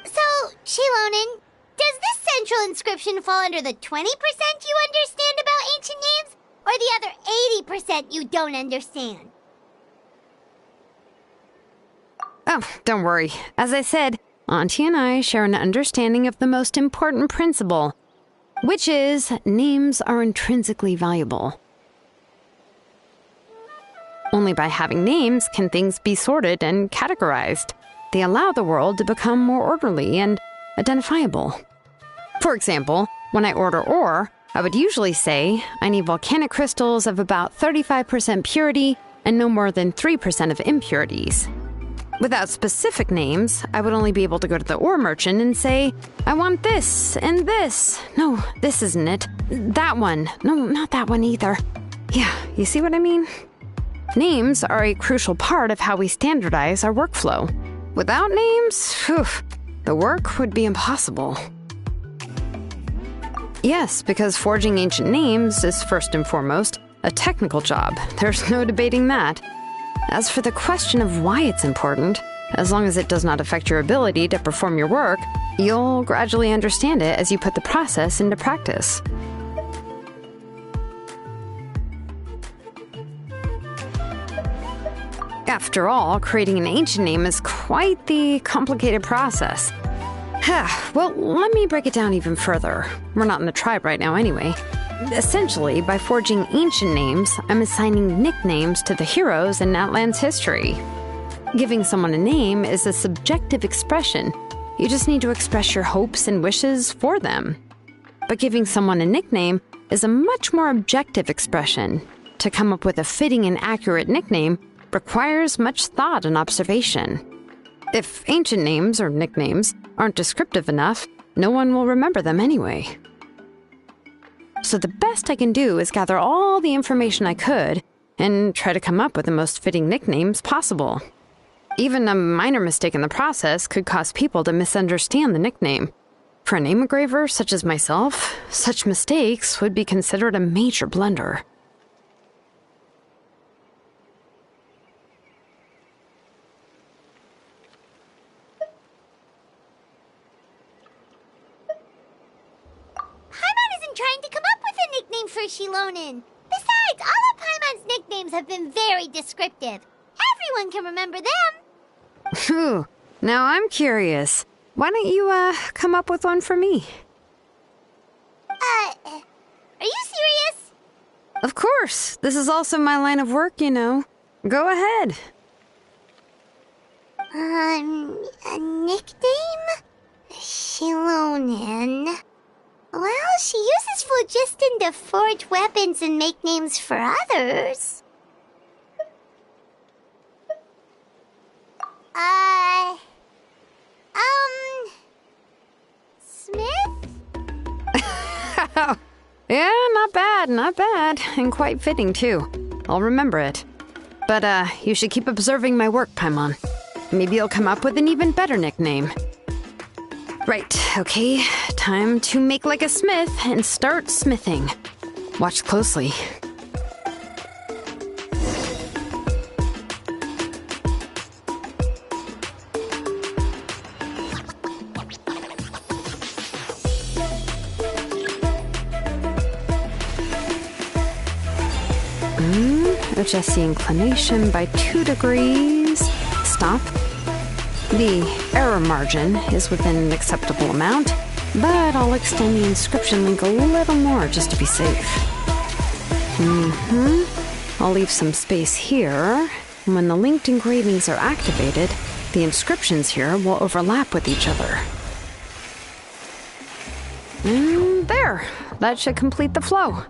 S2: So, xilonen, does this central inscription fall under the 20% you understand about ancient names, or the other 80% you don't understand?
S1: Oh, don't worry. As I said, Auntie and I share an understanding of the most important principle, which is names are intrinsically valuable. Only by having names can things be sorted and categorized. They allow the world to become more orderly and identifiable. For example, when I order ore, I would usually say I need volcanic crystals of about 35% purity and no more than 3% of impurities. Without specific names, I would only be able to go to the ore merchant and say, I want this and this. No, this isn't it. That one. No, not that one either. Yeah, you see what I mean? Names are a crucial part of how we standardize our workflow. Without names, the work would be impossible. Yes, because forging ancient names is first and foremost a technical job. There's no debating that. As for the question of why it's important, as long as it does not affect your ability to perform your work, you'll gradually understand it as you put the process into practice. After all, creating an ancient name is quite the complicated process. Well, let me break it down even further. We're not in the tribe right now anyway. Essentially, by forging ancient names, I'm assigning nicknames to the heroes in Natlan's history. Giving someone a name is a subjective expression. You just need to express your hopes and wishes for them. But giving someone a nickname is a much more objective expression. To come up with a fitting and accurate nickname requires much thought and observation. If ancient names or nicknames aren't descriptive enough, no one will remember them anyway. So the best I can do is gather all the information I could and try to come up with the most fitting nicknames possible. Even a minor mistake in the process could cause people to misunderstand the nickname. For a name engraver such as myself, such mistakes would be considered a major blunder.
S2: Trying to come up with a nickname for xilonen. Besides, all of Paimon's nicknames have been very descriptive. Everyone can remember them.
S1: Phew. Now I'm curious. Why don't you, come up with one for me?
S2: Are you serious?
S1: Of course. This is also my line of work, you know. Go ahead.
S2: A nickname? Xilonen. Well, she uses phlogiston to forge weapons and make names for others. Smith?
S1: Yeah, not bad, not bad. And quite fitting, too. I'll remember it. But, you should keep observing my work, Paimon. Maybe you'll come up with an even better nickname. Right, okay. Time to make like a smith and start smithing. Watch closely. Adjust the inclination by 2 degrees. Stop. The error margin is within an acceptable amount, but I'll extend the inscription link a little more just to be safe. I'll leave some space here. When the linked engravings are activated, the inscriptions here will overlap with each other. And there! That should complete the flow.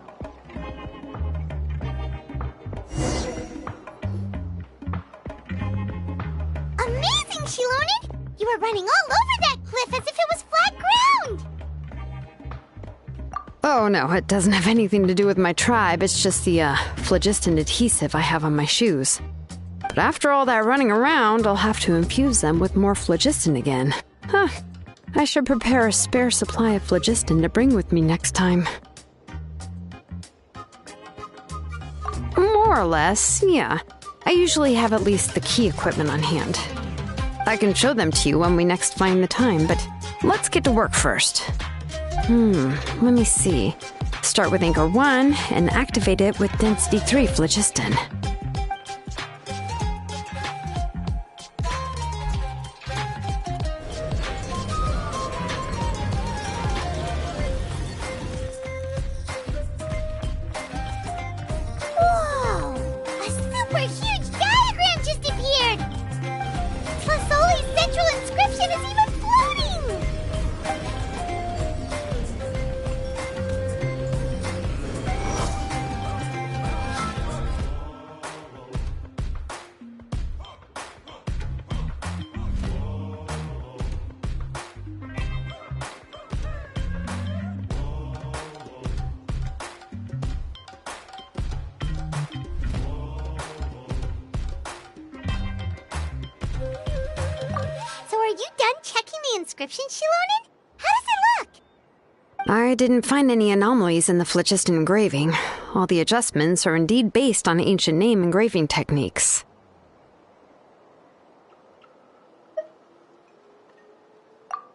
S2: Amazing, xilonen! You were running all over that cliff as if it was flat ground!
S1: Oh no, it doesn't have anything to do with my tribe. It's just the phlogiston adhesive I have on my shoes. But after all that running around, I'll have to infuse them with more phlogiston again. Huh. I should prepare a spare supply of phlogiston to bring with me next time. More or less, yeah. I usually have at least the key equipment on hand. I can show them to you when we next find the time, but let's get to work first. Let me see. Start with Anchor 1 and activate it with Density 3 phlogiston.
S2: Whoa! A super huge diagram just appeared! Tlasoli's central inscription is even floating! So are you done checking the inscription, xilonen? How does it look?
S1: I didn't find any anomalies in the phlogiston engraving. All the adjustments are indeed based on ancient name engraving techniques.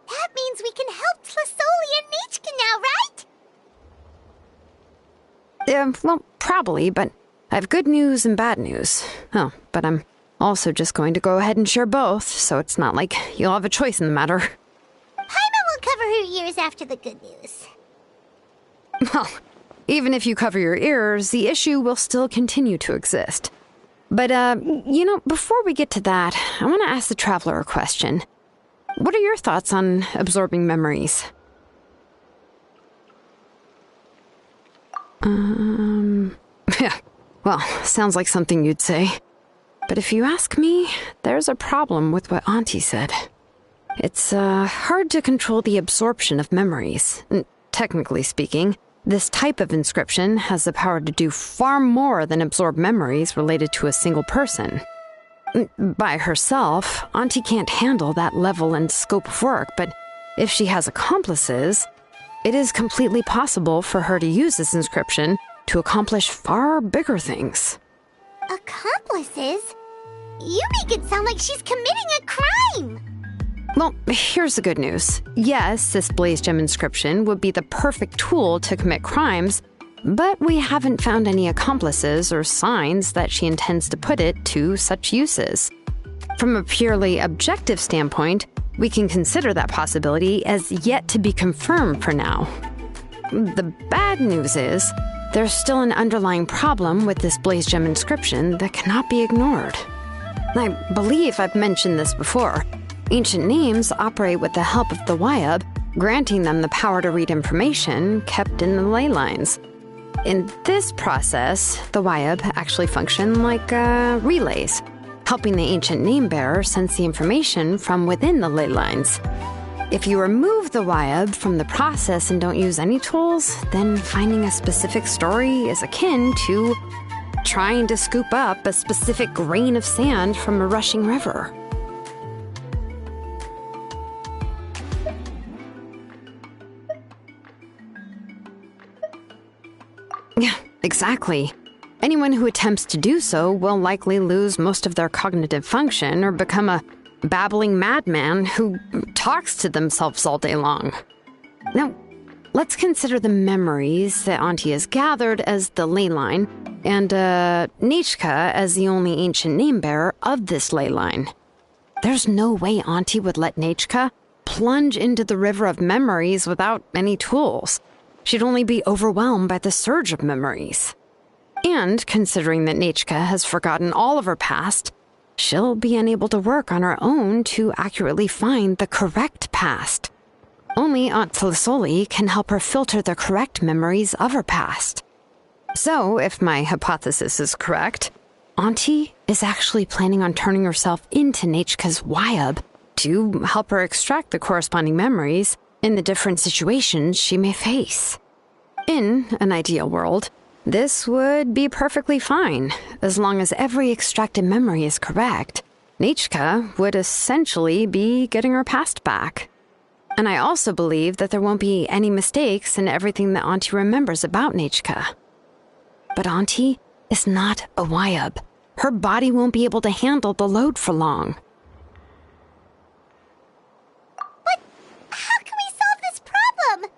S2: That means we can help Tlasoli and Nichka now, right?
S1: Well, probably, but I have good news and bad news. Oh, but I'm also just going to go ahead and share both, so it's not like you'll have a choice in the matter.
S2: Paimon will cover her ears after the good news.
S1: Well, even if you cover your ears, the issue will still continue to exist. But, before we get to that, I want to ask the Traveler a question. What are your thoughts on absorbing memories? Yeah, well, sounds like something you'd say. But if you ask me, there's a problem with what Auntie said. It's, hard to control the absorption of memories. Technically speaking, this type of inscription has the power to do far more than absorb memories related to a single person. By herself, Auntie can't handle that level and scope of work, but if she has accomplices, it is completely possible for her to use this inscription to accomplish far bigger things.
S2: Accomplices? You make it sound like she's committing a crime!
S1: Well, here's the good news. Yes, this Blaze Gem inscription would be the perfect tool to commit crimes, but we haven't found any accomplices or signs that she intends to put it to such uses. From a purely objective standpoint, we can consider that possibility as yet to be confirmed for now. The bad news is, there's still an underlying problem with this Blaze Gem inscription that cannot be ignored. I believe I've mentioned this before. Ancient names operate with the help of the Wyab, granting them the power to read information kept in the ley lines. In this process, the Wyab actually function like relays, helping the ancient name bearer sense the information from within the ley lines. If you remove the Wyab from the process and don't use any tools, then finding a specific story is akin to trying to scoop up a specific grain of sand from a rushing river. Yeah, exactly. Anyone who attempts to do so will likely lose most of their cognitive function or become a babbling madman who talks to themselves all day long. Now, let's consider the memories that Auntie has gathered as the ley line, and Nichka as the only ancient name-bearer of this ley line. There's no way Auntie would let Nichka plunge into the river of memories without any tools. She'd only be overwhelmed by the surge of memories. And considering that Nichka has forgotten all of her past, she'll be unable to work on her own to accurately find the correct past. Only Aunt Plisoli can help her filter the correct memories of her past. So, if my hypothesis is correct, Auntie is actually planning on turning herself into Nichka's Wyab to help her extract the corresponding memories in the different situations she may face. In an ideal world, this would be perfectly fine, as long as every extracted memory is correct. Nichka would essentially be getting her past back. And I also believe that there won't be any mistakes in everything that Auntie remembers about Nichka. But Auntie is not a Wyab. Her body won't be able to handle the load for long.
S2: But how can we solve this problem?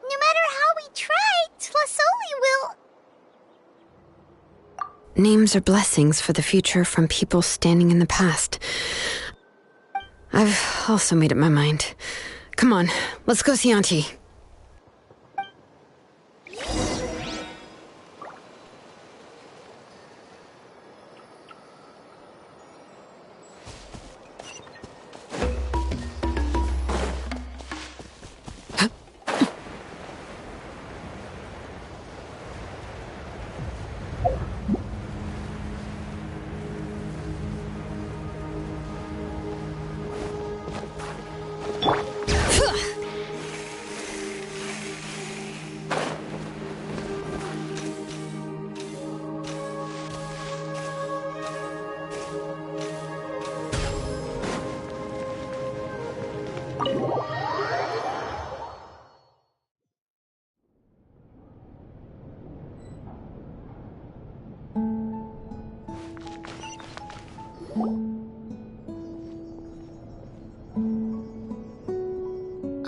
S2: No matter how we try, Tlasoli will...
S1: Names are blessings for the future from people standing in the past. I've also made up my mind. Come on, let's go see Auntie.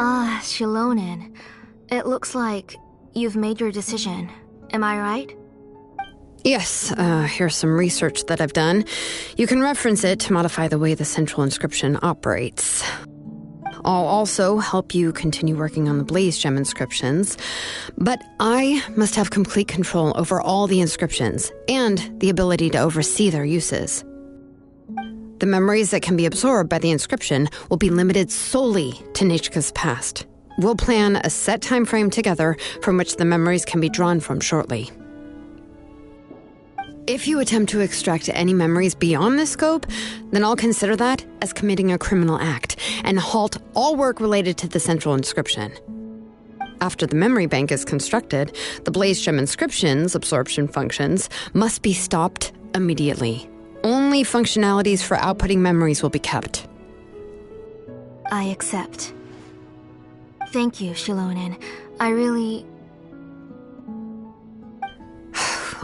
S4: Ah, xilonen. It looks like you've made your decision. Am I right?
S1: Yes, here's some research that I've done. You can reference it to modify the way the central inscription operates. I'll also help you continue working on the blaze gem inscriptions, but I must have complete control over all the inscriptions and the ability to oversee their uses. The memories that can be absorbed by the inscription will be limited solely to Nichka's past. We'll plan a set time frame together from which the memories can be drawn from shortly. If you attempt to extract any memories beyond this scope, then I'll consider that as committing a criminal act and halt all work related to the central inscription. After the memory bank is constructed, the blaze gem inscription's absorption functions must be stopped immediately. Only functionalities for outputting memories will be kept.
S4: I accept. Thank you, xilonen. I really...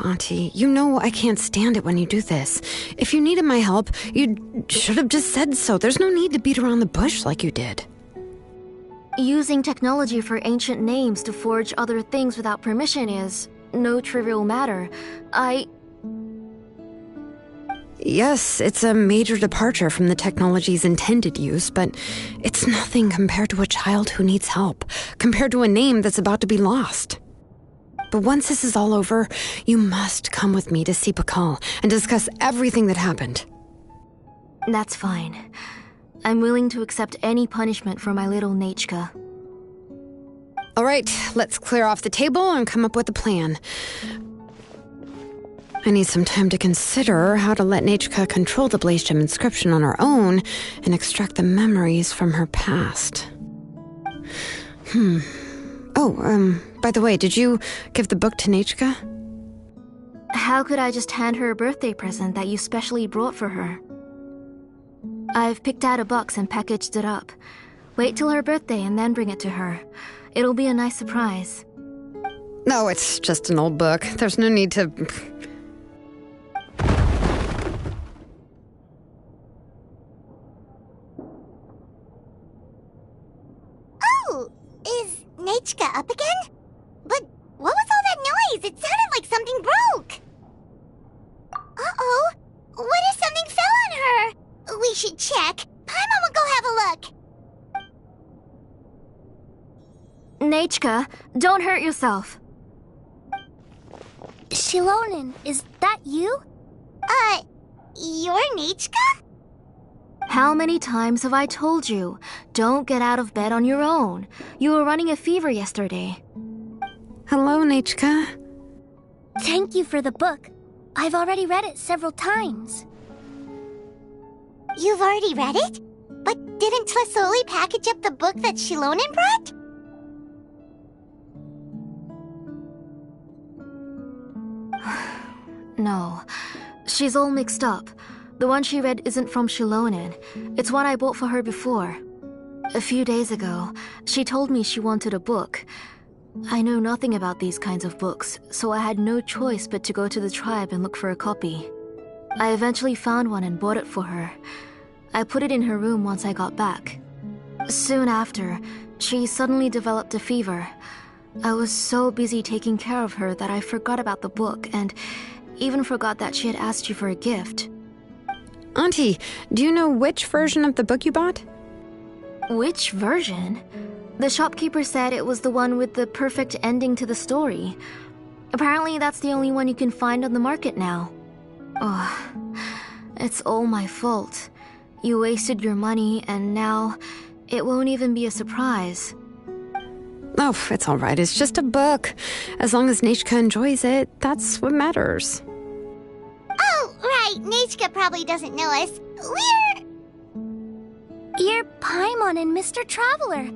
S1: Auntie, you know I can't stand it when you do this. If you needed my help, you should have just said so. There's no need to beat around the bush like you did.
S4: Using technology for ancient names to forge other things without permission is no trivial matter.
S1: Yes, it's a major departure from the technology's intended use, but it's nothing compared to a child who needs help, compared to a name that's about to be lost. But once this is all over, you must come with me to see Pakal and discuss everything that happened.
S4: That's fine. I'm willing to accept any punishment for my little Nichka.
S1: All right, let's clear off the table and come up with a plan. I need some time to consider how to let Nichka control the blaze gem inscription on her own and extract the memories from her past. Oh, by the way, did you give the book to Nichka?
S4: How could I just hand her a birthday present that you specially brought for her? I've picked out a box and packaged it up. Wait till her birthday and then bring it to her. It'll be a nice surprise.
S1: No, it's just an old book. There's no need to...
S2: Oh! Is Nechka up again? But what was all that noise? It sounded like something broke! Uh-oh! What if something fell on her? We should check. Paimon will go have a look.
S4: Nechka, don't hurt yourself.
S2: Xilonen, is that you? You're Nechka?
S4: How many times have I told you? Don't get out of bed on your own. You were running a fever yesterday.
S1: Hello, Nechka.
S2: Thank you for the book. I've already read it several times. You've already read it? But didn't Tlasoli package up the book that Xilonen brought?
S4: No, she's all mixed up. The one she read isn't from xilonen. It's one I bought for her before. A few days ago, she told me she wanted a book. I know nothing about these kinds of books, so I had no choice but to go to the tribe and look for a copy. I eventually found one and bought it for her. I put it in her room once I got back. Soon after, she suddenly developed a fever. I was so busy taking care of her that I forgot about the book and even forgot that she had asked you for a gift.
S1: Auntie, do you know which version of the book you bought?
S4: Which version? The shopkeeper said it was the one with the perfect ending to the story. Apparently that's the only one you can find on the market now. Oh, it's all my fault. You wasted your money and now it won't even be a surprise.
S1: Oh, it's all right. It's just a book. As long as Nechka enjoys it, that's what matters.
S2: Oh, right. Nechka probably doesn't know us. You're Paimon and Mr. Traveler.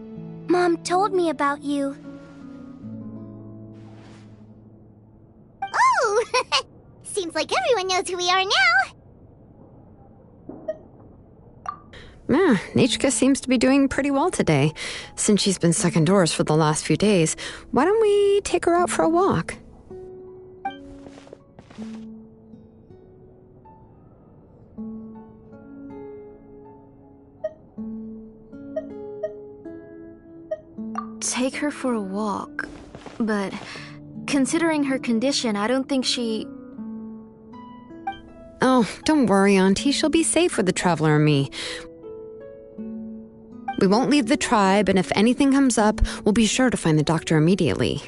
S2: Mom told me about you. Oh! Seems like everyone knows who we are now.
S1: Yeah, Nechka seems to be doing pretty well today. Since she's been stuck indoors for the last few days, why don't we take her out for a walk?
S4: Take her for a walk. But considering her condition, I don't think she...
S1: Oh, don't worry, Auntie. She'll be safe with the Traveler and me. We won't leave the tribe, and if anything comes up, we'll be sure to find the doctor immediately.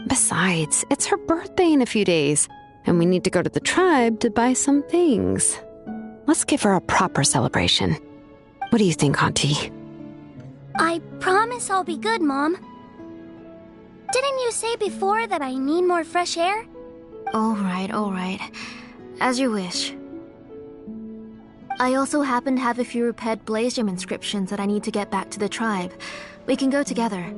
S1: Besides, it's her birthday in a few days, and we need to go to the tribe to buy some things. Let's give her a proper celebration. What do you think, Auntie?
S2: I promise I'll be good, Mom. Didn't you say before that I need more fresh air?
S4: All right. As you wish. I also happen to have a few repaired blaze gem inscriptions that I need to get back to the tribe. We can go together.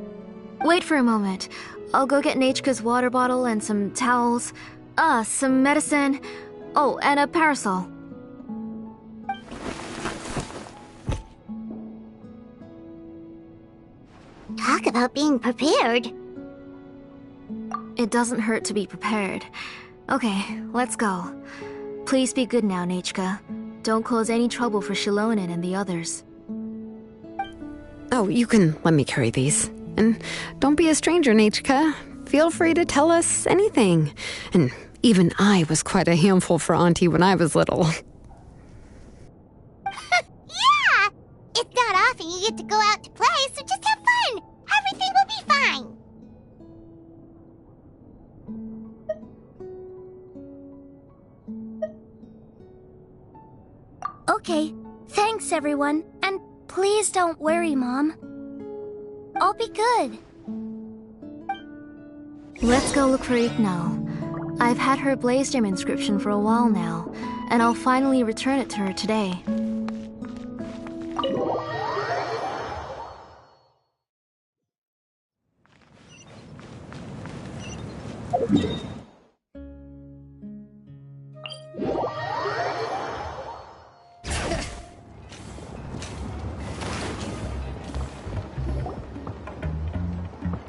S4: Wait for a moment. I'll go get Nechka's water bottle and some towels. Some medicine. Oh, and a parasol.
S2: Talk about being prepared.
S4: It doesn't hurt to be prepared. Okay, let's go. Please be good now, Nechka. Don't cause any trouble for xilonen and the others.
S1: Oh, you can let me carry these. And don't be a stranger, Nechka. Feel free to tell us anything. And even I was quite a handful for Auntie when I was little.
S2: Yeah! It's not often you get to go out to play, so just have fun. Everything will be fine. Okay, thanks everyone. And please don't worry, Mom. I'll be good.
S4: Let's go look for Igno. I've had her blaze gem inscription for a while now, and I'll finally return it to her today.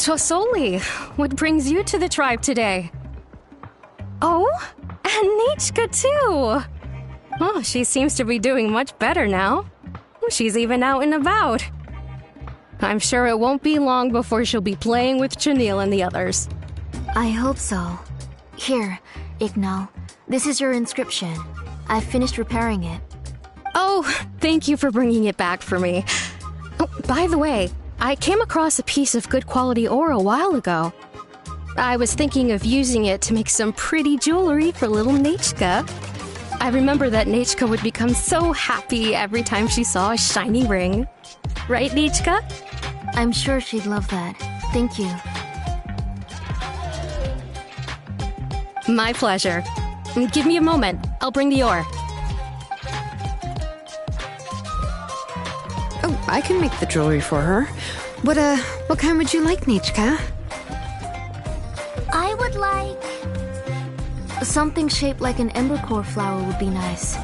S7: Tosoli, what brings you to the tribe today? Oh, and Nichka too! Oh, she seems to be doing much better now. She's even out and about. I'm sure it won't be long before she'll be playing with Janelle and the others.
S4: I hope so. Here, Ignal. This is your inscription. I've finished repairing it.
S7: Oh, thank you for bringing it back for me. Oh, by the way, I came across a piece of good quality ore a while ago. I was thinking of using it to make some pretty jewelry for little Nichka. I remember that Nichka would become so happy every time she saw a shiny ring. Right, Nichka?
S4: I'm sure she'd love that. Thank you.
S7: My pleasure. Give me a moment. I'll bring the ore.
S1: Oh, I can make the jewelry for her. What kind would you like, Nichka?
S2: I would like...
S4: Something shaped like an embercore flower would be nice.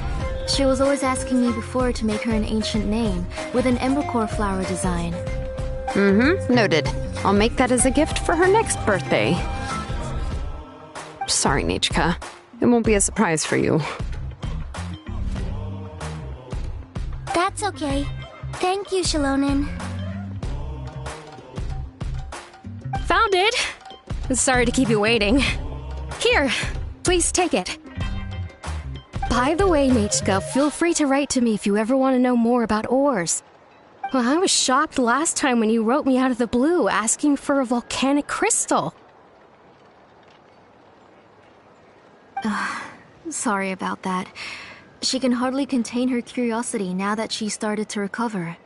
S4: She was always asking me before to make her an ancient name with an embercore flower design.
S1: Noted. I'll make that as a gift for her next birthday. Sorry, Nichka. It won't be a surprise for you.
S2: That's okay. Thank you, xilonen.
S7: Found it! Sorry to keep you waiting. Here, please take it. By the way, Nichka, feel free to write to me if you ever want to know more about ores. Well, I was shocked last time when you wrote me out of the blue asking for a volcanic crystal.
S4: Sorry about that. She can hardly contain her curiosity now that she started to recover.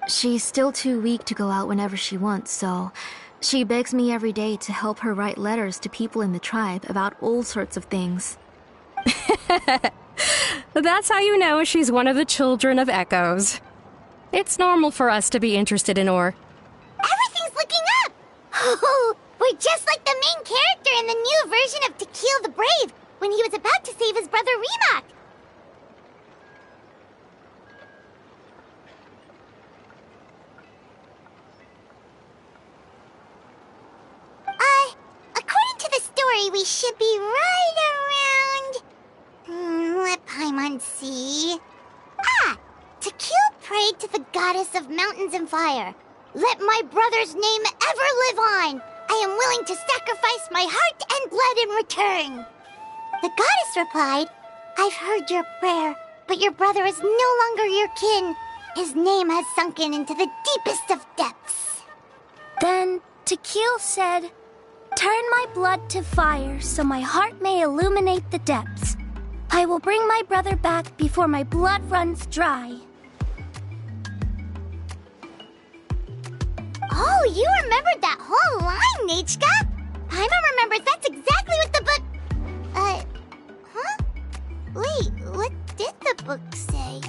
S4: She's still too weak to go out whenever she wants, so she begs me every day to help her write letters to people in the tribe about all sorts of things.
S7: That's how you know she's one of the children of Echoes. It's normal for us to be interested in ore.
S2: Everything's looking up! Oh, we're just like the main character in the new version of To Kill the Brave, when he was about to save his brother Remak. According to the story, we should be right around... let Paimon see... To Kill prayed to the goddess of mountains and fire. Let my brother's name ever live on. I am willing to sacrifice my heart and blood in return. The goddess replied, I've heard your prayer, but your brother is no longer your kin. His name has sunken into the deepest of depths. Then To Kill said, turn my blood to fire so my heart may illuminate the depths. I will bring my brother back before my blood runs dry. Oh, you remembered that whole line, Nichka! Paimon remembers that's exactly what the book... huh? Wait, what did the book say?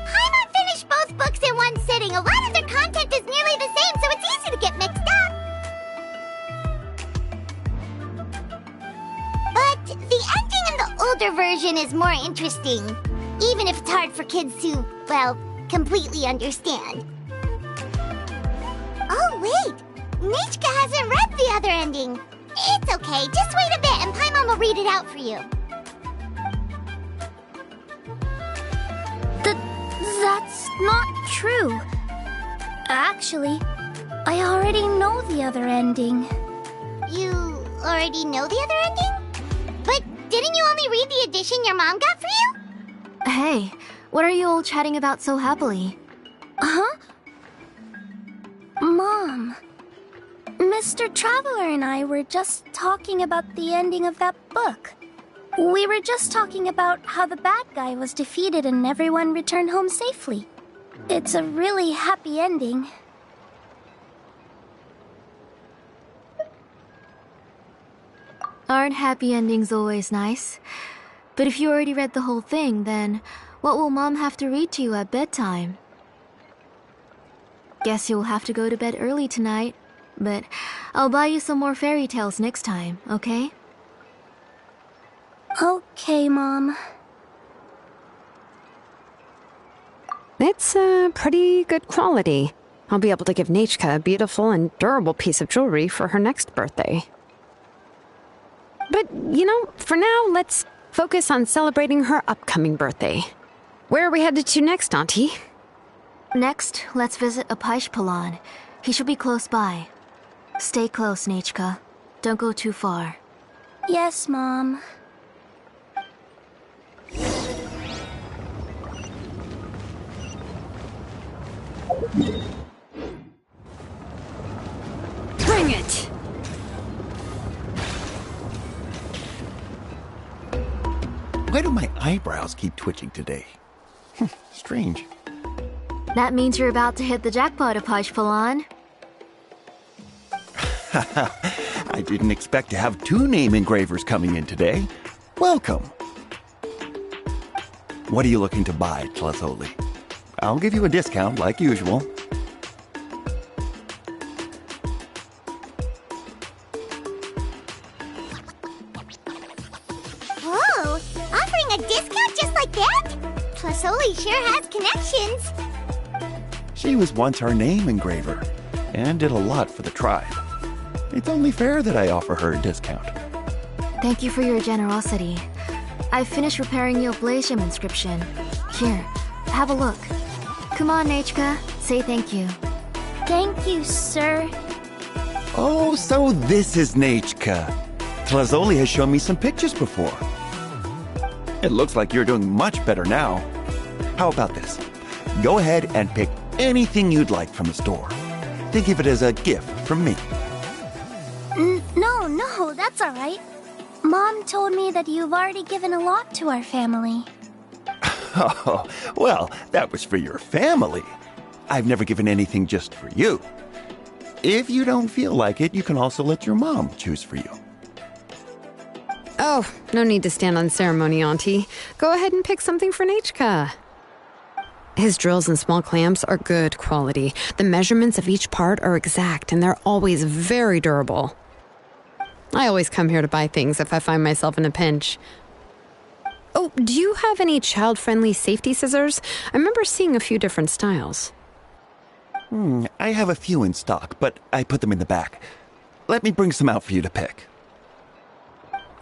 S2: Paimon finished both books in one sitting. A lot of their content is nearly the same, so it's easy to get mixed up. But the ending in the older version is more interesting, even if it's hard for kids to, well, completely understand. Oh, wait! Nichka hasn't read the other ending. It's okay, just wait a bit and Paimon will read it out for you. That's not true. Actually, I already know the other ending. You already know the other ending? But didn't you only read the edition your mom got for you?
S4: Hey, what are you all chatting about so happily?
S2: Huh? Mom, Mr. Traveler and I were just talking about the ending of that book. We were just talking about how the bad guy was defeated and everyone returned home safely. It's a really happy ending.
S4: Aren't happy endings always nice? But if you already read the whole thing, then what will Mom have to read to you at bedtime? Guess you'll have to go to bed early tonight, but I'll buy you some more fairy tales next time, okay?
S2: Okay, Mom.
S1: It's pretty good quality. I'll be able to give Nachka a beautiful and durable piece of jewelry for her next birthday. But, for now, let's focus on celebrating her upcoming birthday. Where are we headed to next, Auntie?
S4: Next, let's visit Apishpalan. He should be close by. Stay close, Nachka. Don't go too far.
S2: Yes, Mom.
S1: Bring it!
S8: Why do my eyebrows keep twitching today? Strange.
S4: That means you're about to hit the jackpot, Apishpalan.
S8: I didn't expect to have 2 name engravers coming in today. Welcome. What are you looking to buy, Tlazoli? I'll give you a discount like usual.
S2: Whoa! Offering a discount just like that? Plasoli sure has connections.
S8: She was once our name engraver and did a lot for the tribe. It's only fair that I offer her a discount.
S4: Thank you for your generosity. I've finished repairing your blaze gem inscription. Here, have a look. Come on, Nachka, say thank you.
S2: Thank you, sir.
S8: Oh, so this is Nachka. Tlazoli has shown me some pictures before. It looks like you're doing much better now. How about this? Go ahead and pick anything you'd like from the store. Think of it as a gift from me.
S2: No, that's all right. Mom told me that you've already given a lot to our family.
S8: Oh, well, that was for your family. I've never given anything just for you. If you don't feel like it, you can also let your mom choose for you.
S1: Oh, no need to stand on ceremony, Auntie. Go ahead and pick something for Nachka. His drills and small clamps are good quality. The measurements of each part are exact, and they're always very durable. I always come here to buy things if I find myself in a pinch. Oh, do you have any child-friendly safety scissors? I remember seeing a few different styles.
S8: I have a few in stock, but I put them in the back. Let me bring some out for you to pick.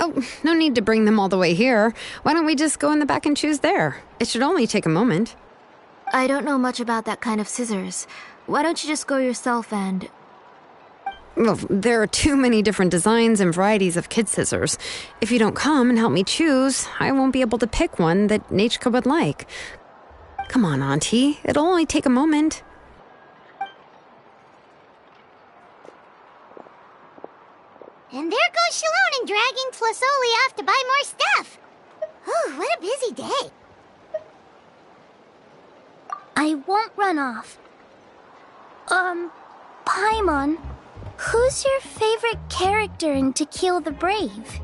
S1: Oh, no need to bring them all the way here. Why don't we just go in the back and choose there? It should only take a moment.
S4: I don't know much about that kind of scissors. Why don't you just go yourself and...
S1: Well, there are too many different designs and varieties of kid scissors. If you don't come and help me choose, I won't be able to pick one that Nachka would like. Come on, Auntie. It'll only take a moment.
S2: And there goes xilonen dragging Plasoli off to buy more stuff. Ooh, what a busy day. I won't run off. Paimon, who's your favorite character in To Kill the Brave?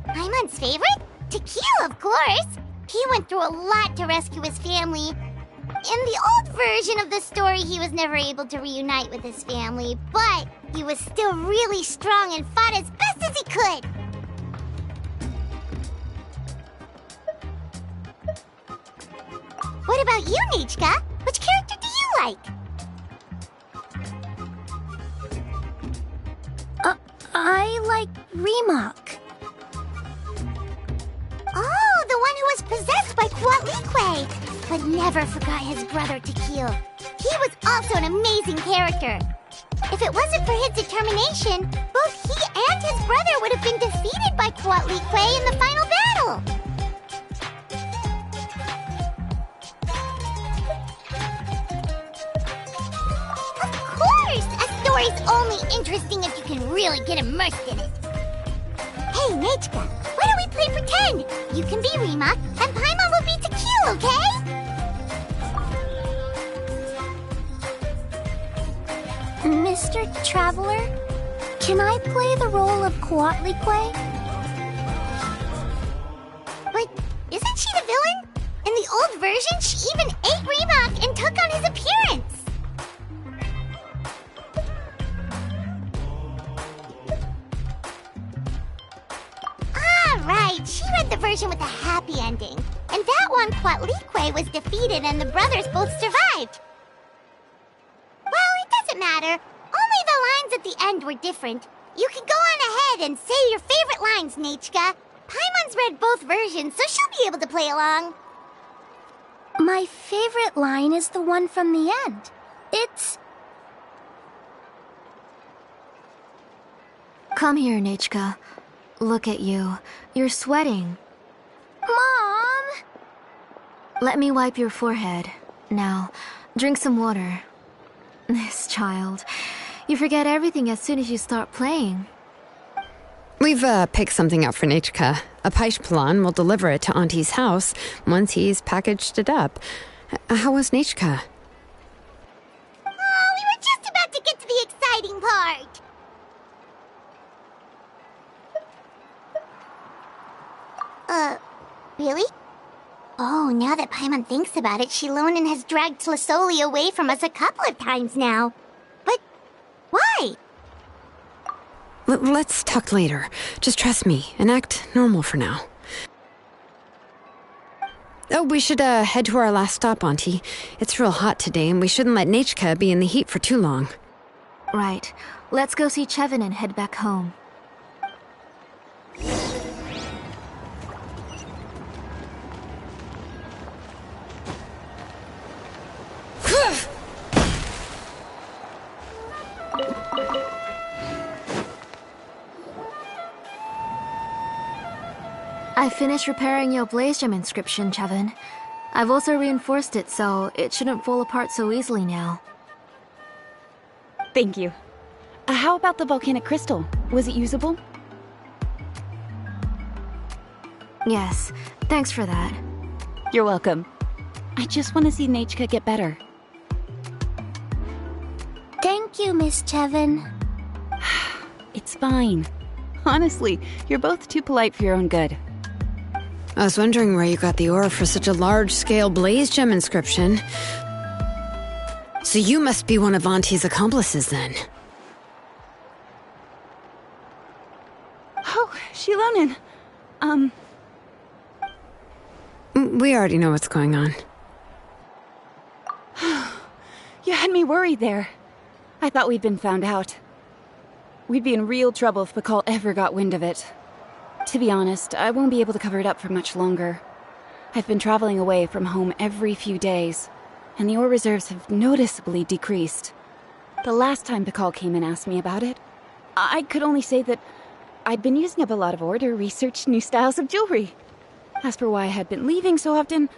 S2: Paimon's favorite? To Kill, of course. He went through a lot to rescue his family. In the old version of the story, he was never able to reunite with his family, but he was still really strong and fought as best as he could. What about you, Nachka? Which character do you like? I like Remak. Oh, the one who was possessed by Quatlique, but never forgot his brother Tequil. He was also an amazing character. If it wasn't for his determination, both he and his brother would have been defeated by Quatlique in the final battle. Of course! A story's only interesting if you can really get immersed in it. Hey, Nachka, why don't we play pretend? You can be Remak, and Paimon will be Tequil, okay? Mr. Traveler, can I play the role of Quatlique? But isn't she the villain? In the old version, she even ate Remak and took on his appearance. Right, she read the version with a happy ending. And that one Quatlique was defeated and the brothers both survived. Well, it doesn't matter. Only the lines at the end were different. You can go on ahead and say your favorite lines, Nechka. Paimon's read both versions, so she'll be able to play along.
S4: My favorite line is the one from the end. It's... Come here, Nechka. Look at you. You're sweating.
S2: Mom!
S4: Let me wipe your forehead. Now, drink some water. This child. You forget everything as soon as you start playing.
S1: We've picked something out for Nechka. A Paishpalan will deliver it to Auntie's house once he's packaged it up. How was Nechka?
S2: Oh, we were just about to get to the exciting part. Really? Oh, now that Paimon thinks about it, xilonen has dragged Tlasoli away from us a couple of times now. But why?
S1: Let's talk later. Just trust me and act normal for now. Oh, we should head to our last stop, Auntie. It's real hot today, and we shouldn't let Nechka be in the heat for too long.
S4: Right. Let's go see Chevin and head back home. I finished repairing your blaze gem inscription, Chevin. I've also reinforced it so it shouldn't fall apart so easily now.
S9: Thank you. How about the volcanic crystal? Was it usable?
S4: Yes, thanks for that.
S9: You're welcome. I just want to see Nechka get better.
S2: Thank you, Miss Chevin.
S9: It's fine. Honestly, you're both too polite for your own good.
S1: I was wondering where you got the ore for such a large-scale blaze gem inscription. So you must be one of Auntie's accomplices, then.
S9: Oh, xilonen.
S1: We already know what's going on.
S9: You had me worried there. I thought we'd been found out. We'd be in real trouble if Bakal ever got wind of it. To be honest, I won't be able to cover it up for much longer. I've been traveling away from home every few days, and the ore reserves have noticeably decreased. The last time Bakal came and asked me about it, I could only say that I'd been using up a lot of ore to research new styles of jewelry. As for why I had been leaving so often,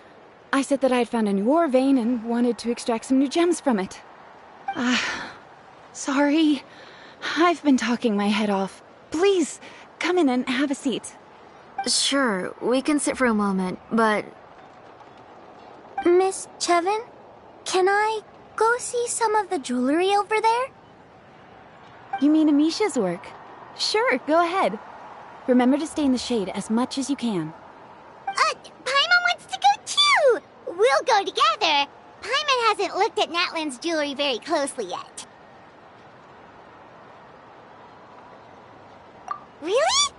S9: I said that I had found a new ore vein and wanted to extract some new gems from it. Sorry. I've been talking my head off. Please, come in and have a seat.
S4: Sure, we can sit for a moment, but...
S2: Miss Chevin, can I go see some of the jewelry over there?
S9: You mean Amisha's work? Sure, go ahead. Remember to stay in the shade as much as you can.
S2: Paimon wants to go too! We'll go together. Paimon hasn't looked at Natlan's jewelry very closely yet. Really?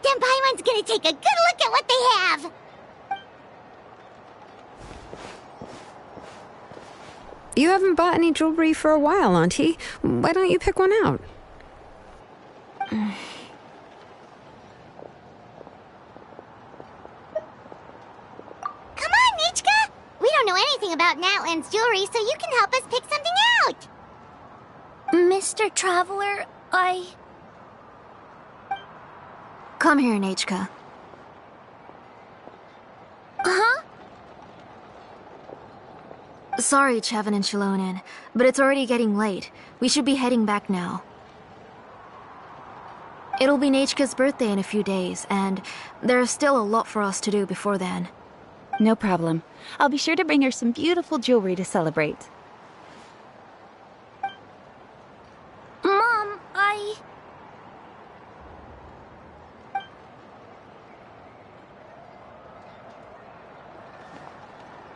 S2: Then Paimon's gonna take a good look at what they have!
S1: You haven't bought any jewelry for a while, Auntie. Why don't you pick one out?
S2: Come on, Nechka! We don't know anything about Natlan's jewelry, so you can help us pick something out! Mr. Traveler,
S4: Come here, Nechka.
S2: Huh?
S4: Sorry, Chevin and xilonen, but it's already getting late. We should be heading back now. It'll be Nechka's birthday in a few days, and there's still a lot for us to do before then.
S9: No problem. I'll be sure to bring her some beautiful jewelry to celebrate.
S2: Mom,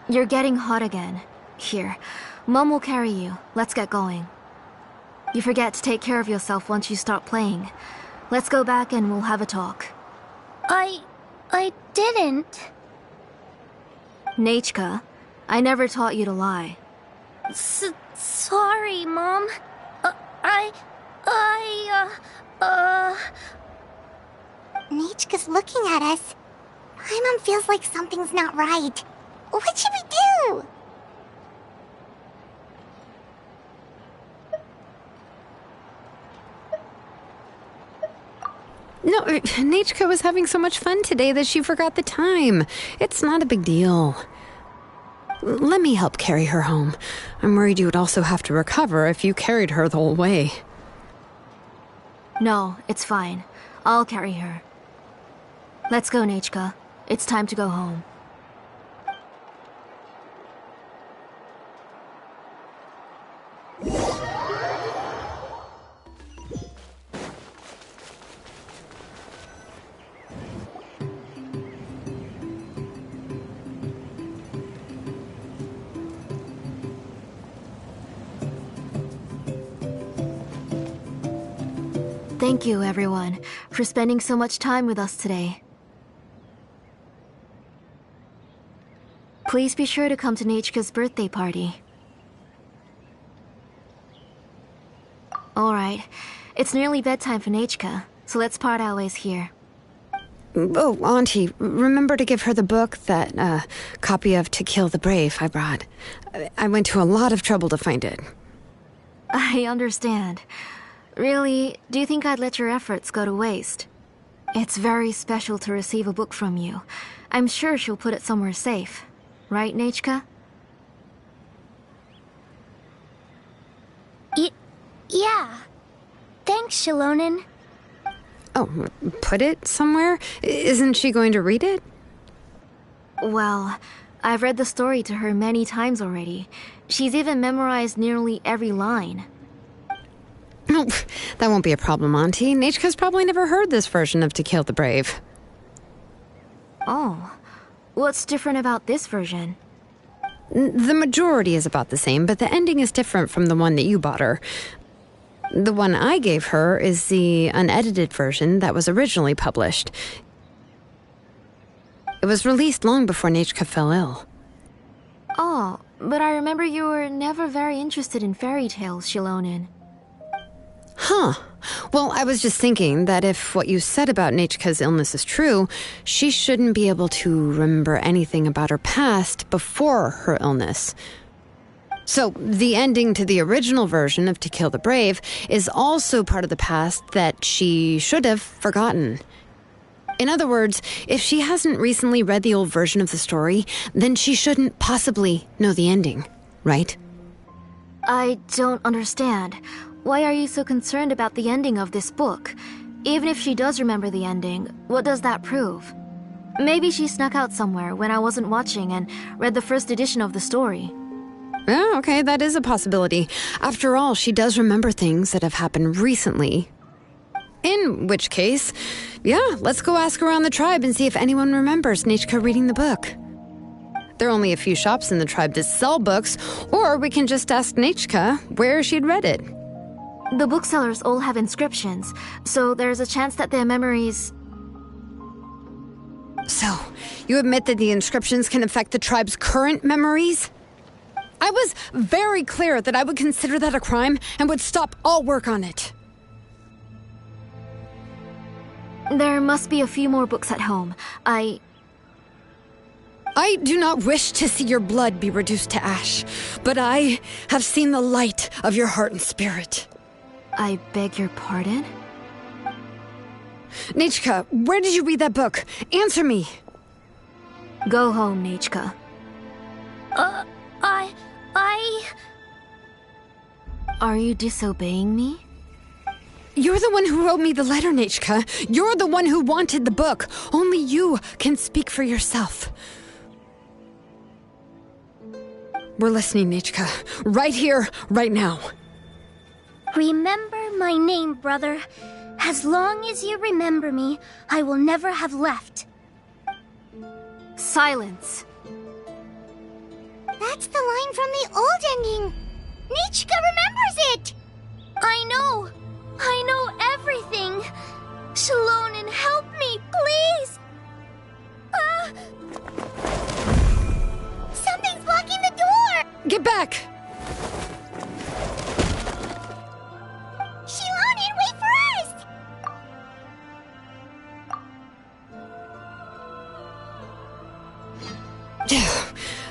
S4: You're getting hot again. Here, Mom will carry you. Let's get going. You forget to take care of yourself once you start playing. Let's go back and we'll have a talk.
S2: I didn't.
S4: Nachka, I never taught you to lie.
S2: Sorry, Mom. Nichka's looking at us. Paimon feels like something's not right. What should we do?
S1: No, Nichka was having so much fun today that she forgot the time. It's not a big deal. Let me help carry her home. I'm worried you would also have to recover if you carried her the whole way.
S4: No, it's fine. I'll carry her. Let's go, Nachka. It's time to go home. Thank you, everyone, for spending so much time with us today. Please be sure to come to Nachka's birthday party. Alright, it's nearly bedtime for Nachka, so let's part our ways here.
S1: Oh, Auntie, remember to give her the book, that copy of To Kill the Brave I brought. I went to a lot of trouble to find it.
S4: I understand. Really, do you think I'd let your efforts go to waste? It's very special to receive a book from you. I'm sure she'll put it somewhere safe. Right, Nachka?
S2: Yeah. Thanks, xilonen.
S1: Oh, put it somewhere? Isn't she going to read it?
S4: Well, I've read the story to her many times already. She's even memorized nearly every line.
S1: Oh, that won't be a problem, Auntie. Nachka's probably never heard this version of To Kill the Brave.
S4: Oh. What's different about this version?
S1: The majority is about the same, but the ending is different from the one that you bought her. The one I gave her is the unedited version that was originally published. It was released long before Nachka fell ill.
S4: Oh, but I remember you were never very interested in fairy tales, xilonen.
S1: Huh. Well, I was just thinking that if what you said about Nachka's illness is true, she shouldn't be able to remember anything about her past before her illness. So, the ending to the original version of To Kill the Brave is also part of the past that she should have forgotten. In other words, if she hasn't recently read the old version of the story, then she shouldn't possibly know the ending, right?
S4: I don't understand. Why are you so concerned about the ending of this book? Even if she does remember the ending, what does that prove? Maybe she snuck out somewhere when I wasn't watching and read the first edition of the story.
S1: Oh, okay, that is a possibility. After all, she does remember things that have happened recently. In which case, yeah, let's go ask around the tribe and see if anyone remembers Nachka reading the book. There are only a few shops in the tribe that sell books, or we can just ask Nachka where she'd read it.
S4: The booksellers all have inscriptions, so there's a chance that their memories...
S1: So, you admit that the inscriptions can affect the tribe's current memories? I was very clear that I would consider that a crime and would stop all work on it.
S4: There must be a few more books at home. I
S1: do not wish to see your blood be reduced to ash, but I have seen the light of your heart and spirit.
S4: I beg your pardon?
S1: Nachka, where did you read that book? Answer me!
S4: Go home, Nachka. Are you disobeying me?
S1: You're the one who wrote me the letter, Nachka. You're the one who wanted the book. Only you can speak for yourself. We're listening, Nachka. Right here, right now.
S2: Remember my name, brother. As long as you remember me, I will never have left.
S4: Silence.
S2: That's the line from the old ending. Nichka remembers it! I know everything. xilonen, help me, please!
S7: Get back!
S2: Xilonen, wait for us!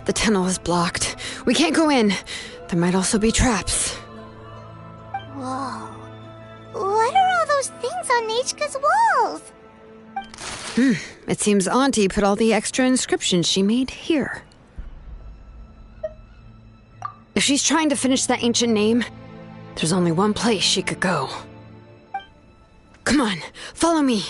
S1: The tunnel is blocked. We can't go in. There might also be traps.
S2: Whoa. What are all those things on Nechka's walls?
S1: It seems Auntie put all the extra inscriptions she made here. If she's trying to finish that ancient name, there's only one place she could go. Come on, follow me.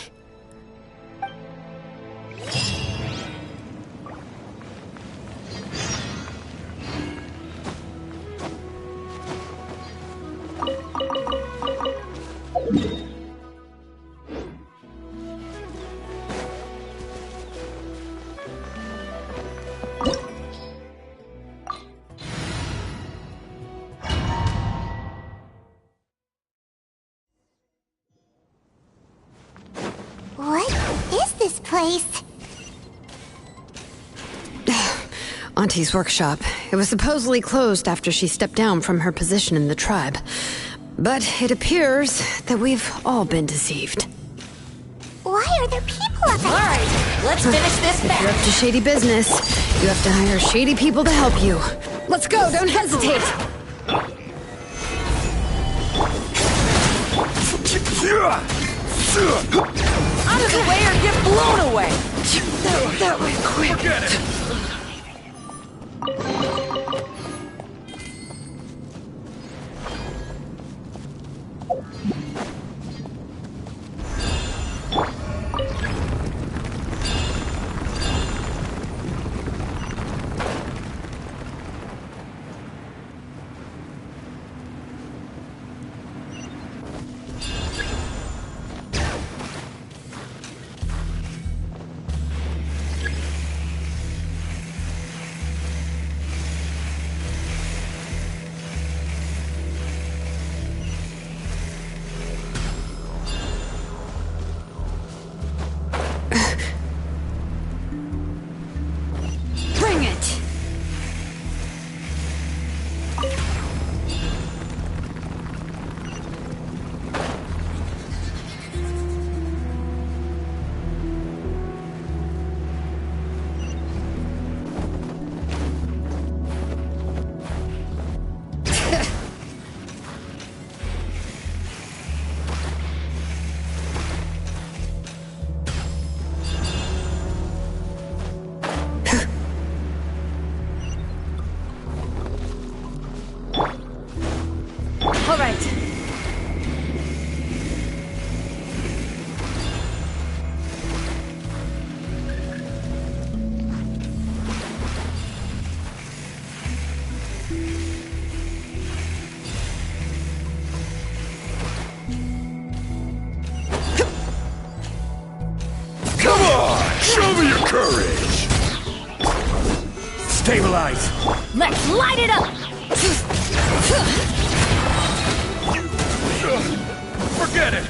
S2: What is this place?
S1: Auntie's workshop. It was supposedly closed after she stepped down from her position in the tribe. But it appears that we've all been deceived.
S2: Why are there people up
S10: All
S2: ahead?
S10: right, let's finish this
S1: If you're
S10: back.
S1: up to shady business, you have to hire shady people to help you. Let's go, don't hesitate!
S10: Out of the way or get blown away.
S1: That way, quick!
S6: Forget it!
S1: Bring it!
S10: All right.
S6: Come on! Show me your courage! Stabilize!
S3: Let's light it up!
S6: Forget it!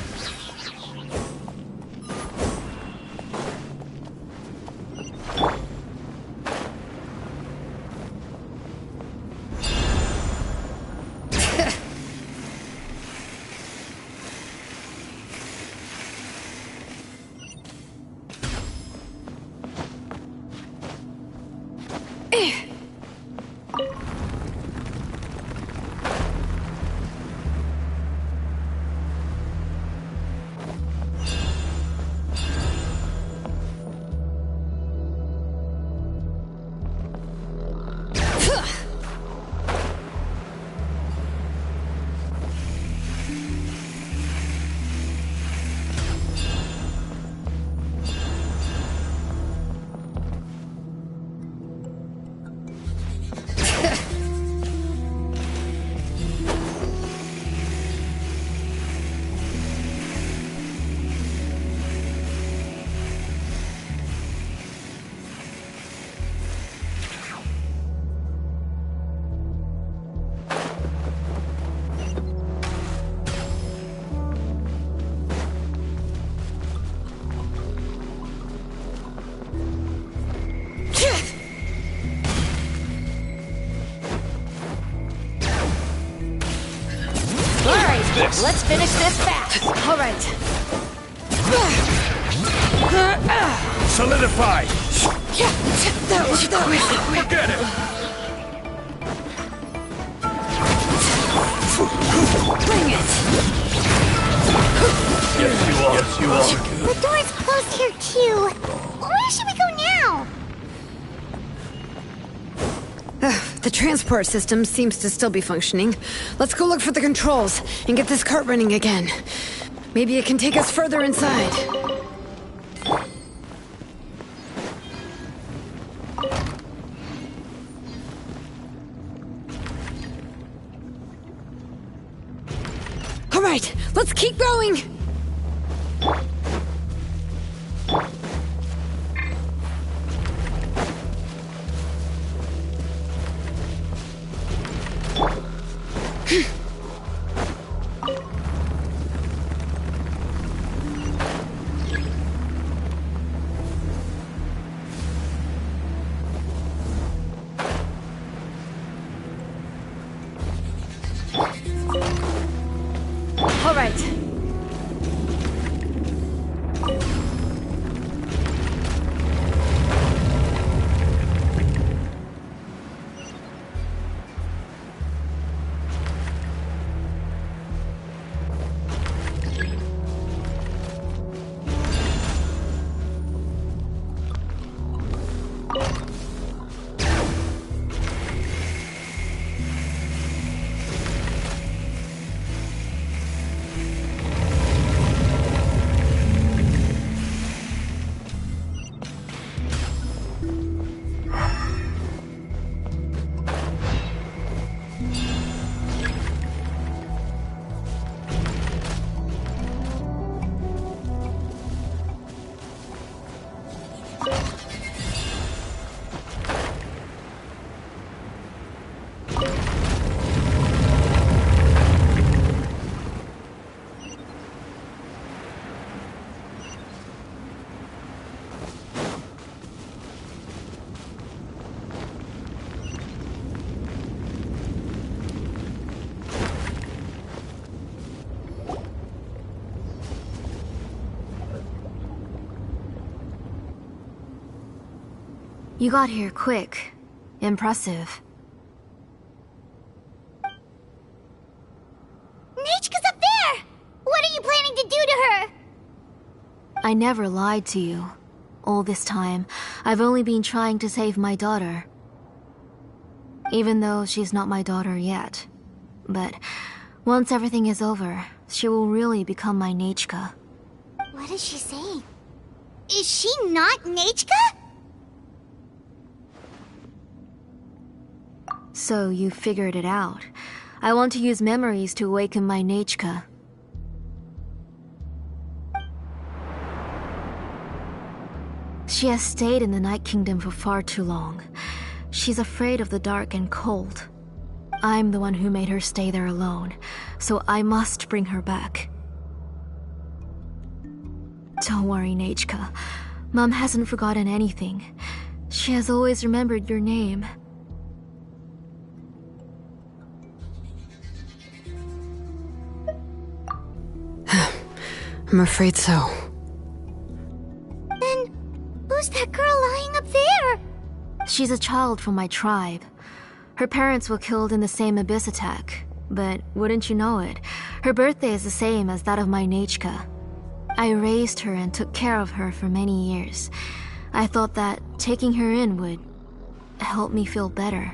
S6: this.
S10: Let's finish this fast.
S3: All right.
S6: Solidify.
S3: That was quick.
S6: Forget it.
S3: Bring it.
S6: Yes, you are. Yes, you are.
S2: The door's closed here, too. Where should we go now?
S1: The transport system seems to still be functioning. Let's go look for the controls and get this cart running again. Maybe it can take us further inside. All right, let's keep going!
S3: All right.
S4: You got here quick. Impressive.
S2: Nechka's up there! What are you planning to do to her?
S4: I never lied to you. All this time, I've only been trying to save my daughter. Even though she's not my daughter yet. But once everything is over, she will really become my Nechka.
S2: What is she saying? Is she not Nechka?
S4: So you figured it out. I want to use memories to awaken my Nechka. She has stayed in the Night Kingdom for far too long. She's afraid of the dark and cold. I'm the one who made her stay there alone, so I must bring her back. Don't worry, Nechka. Mom hasn't forgotten anything. She has always remembered your name.
S1: I'm afraid so.
S2: Then, who's that girl lying up there?
S4: She's a child from my tribe. Her parents were killed in the same abyss attack. But wouldn't you know it, her birthday is the same as that of my Nechka. I raised her and took care of her for many years. I thought that taking her in would help me feel better.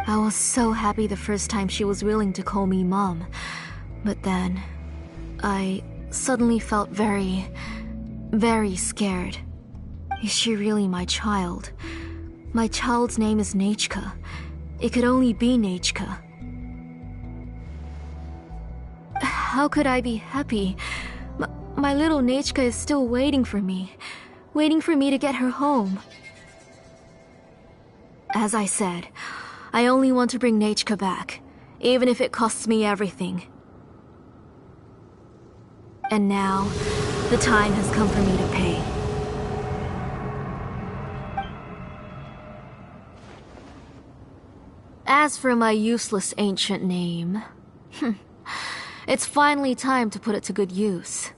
S4: I was so happy the first time she was willing to call me Mom. But then, I suddenly felt very, very scared. Is she really my child? My child's name is Nechka. It could only be Nechka. How could I be happy? My little Nechka is still waiting for me to get her home. As I said, I only want to bring Nechka back, even if it costs me everything. And now, the time has come for me to pay. As for my useless ancient name, It's finally time to put it to good use.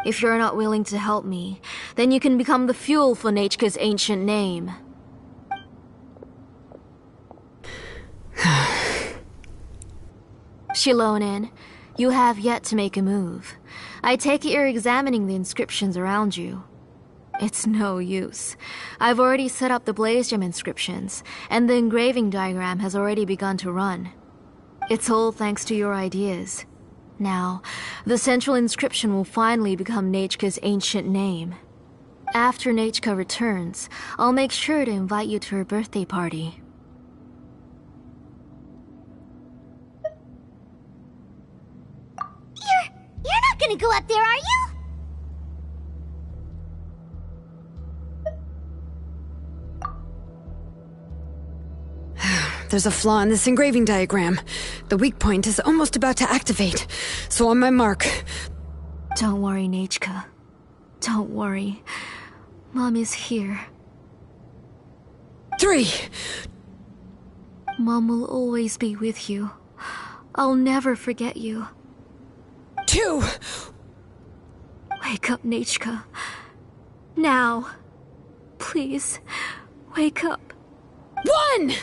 S4: If you're not willing to help me, then you can become the fuel for Nechka's ancient name. Xilonen, you have yet to make a move. I take it you're examining the inscriptions around you. It's no use. I've already set up the blaze gem inscriptions, and the engraving diagram has already begun to run. It's all thanks to your ideas. Now, the central inscription will finally become Nechka's ancient name. After Nechka returns, I'll make sure to invite you to her birthday party.
S2: You're not gonna go up there, are you?
S1: There's a flaw in this engraving diagram. The weak point is almost about to activate. So on my mark.
S4: Don't worry, Nechka. Don't worry. Mom is here.
S1: 3.
S4: Mom will always be with you. I'll never forget you.
S1: 2.
S4: Wake up, Nechka. Now. Please, wake up.
S1: 1!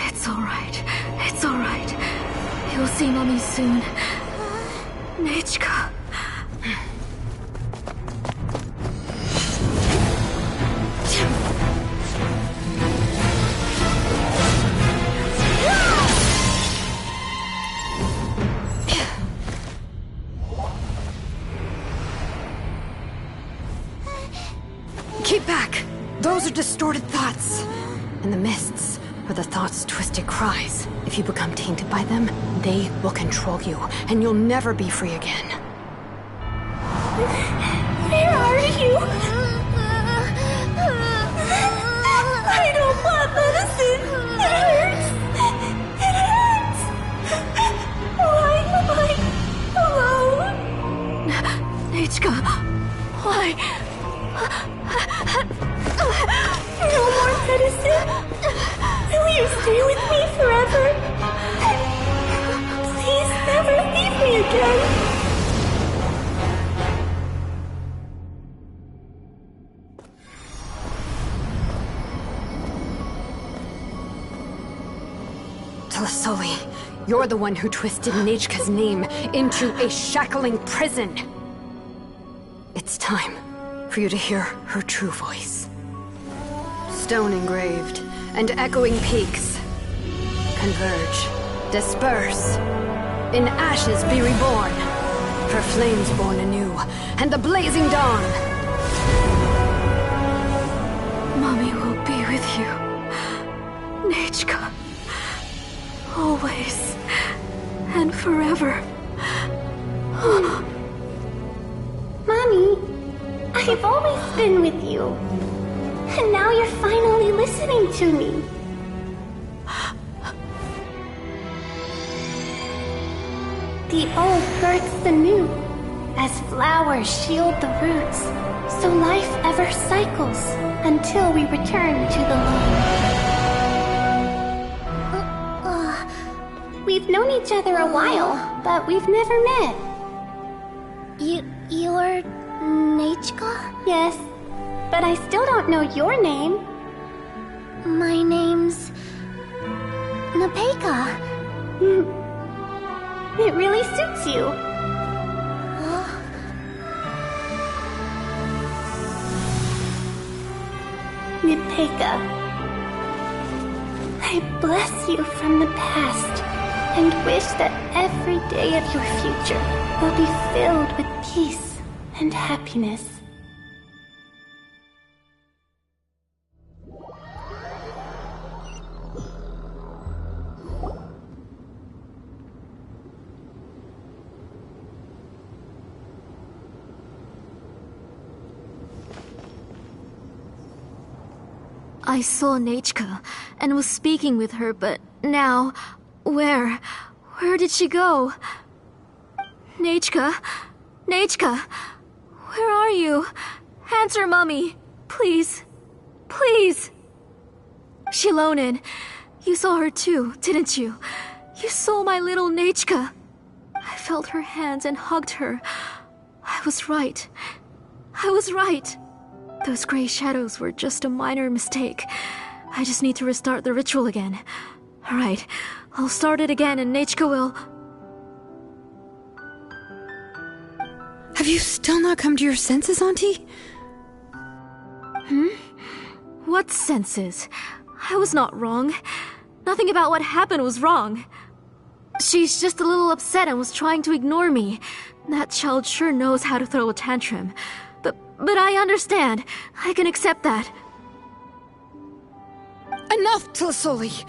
S4: It's alright. It's alright. You'll see Mommy soon. Nechka.
S1: Keep back! Those are distorted thoughts. And the mists are the thoughts' twisted cries. If you become tainted by them, they will control you, and you'll never be free again.
S2: Where are you? I don't want medicine. It hurts. It hurts. Why am I alone?
S4: Nechka, why?
S2: No more medicine. Will you stay with me forever? Please never leave me again.
S1: Tlasoli, you're the one who twisted Nechka's name into a shackling prison. It's time for you to hear her true voice. Stone engraved and echoing peaks converge, disperse, in ashes be reborn, for flames born anew, and the blazing dawn.
S4: Mommy will be with you. Nechka. Always. And forever.
S2: Mommy, I've always been with you. And now you're finally listening to me. The old births the new, as flowers shield the roots, so life ever cycles until we return to the loam. We've known each other a while, but we've never met. You're Nechka? Yes, but I still don't know your name. My name's Napeka. It really suits you. Napeka, I bless you from the past and wish that every day of your future will be filled with peace and happiness.
S4: I saw Nechka and was speaking with her, but now, where did she go? Nechka? Nechka? Where are you? Answer, Mummy. Please. Please. Xilonen, You saw her too, didn't you? You saw my little Nechka. I felt her hands and hugged her. I was right. I was right. Those gray shadows were just a minor mistake. I just need to restart the ritual again. Alright, I'll start it again and Nechka will...
S1: Have you still not come to your senses, Auntie?
S4: What senses? I was not wrong. Nothing about what happened was wrong. She's just a little upset and was trying to ignore me. That child sure knows how to throw a tantrum. But I understand. I can accept that.
S1: Enough, Tlasoli!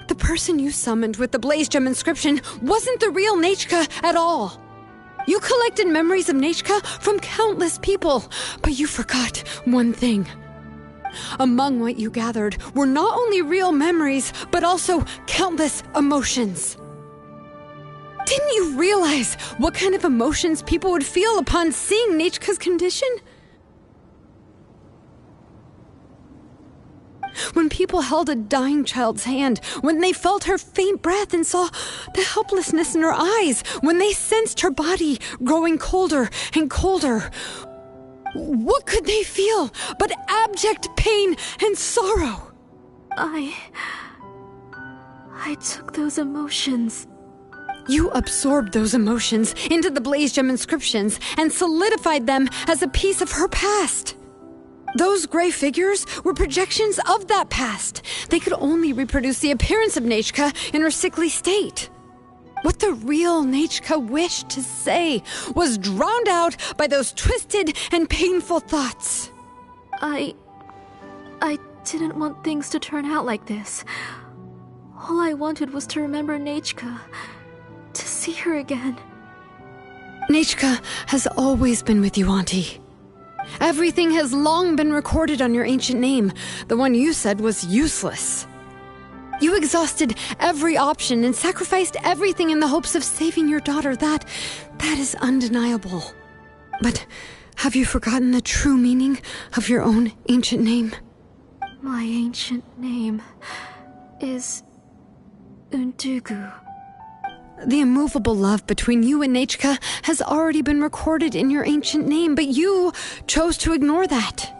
S1: The person you summoned with the Blaze Gem inscription wasn't the real Nechka at all. You collected memories of Nechka from countless people, but you forgot one thing. Among what you gathered were not only real memories, but also countless emotions. Didn't you realize what kind of emotions people would feel upon seeing Nechka's condition? When people held a dying child's hand, when they felt her faint breath and saw the helplessness in her eyes, when they sensed her body growing colder and colder, what could they feel but abject pain and sorrow?
S4: I took those emotions.
S1: You absorbed those emotions into the Blaze Gem inscriptions and solidified them as a piece of her past. Those gray figures were projections of that past. They could only reproduce the appearance of Nechka in her sickly state. What the real Nechka wished to say was drowned out by those twisted and painful thoughts.
S4: I didn't want things to turn out like this. All I wanted was to remember Nechka, to see her again.
S1: Nechka has always been with you, Auntie. Everything has long been recorded on your ancient name. The one you said was useless. You exhausted every option and sacrificed everything in the hopes of saving your daughter. That is undeniable. But have you forgotten the true meaning of your own ancient name?
S4: My ancient name is Undugu.
S1: The immovable love between you and Nechka has already been recorded in your ancient name, but you chose to ignore that.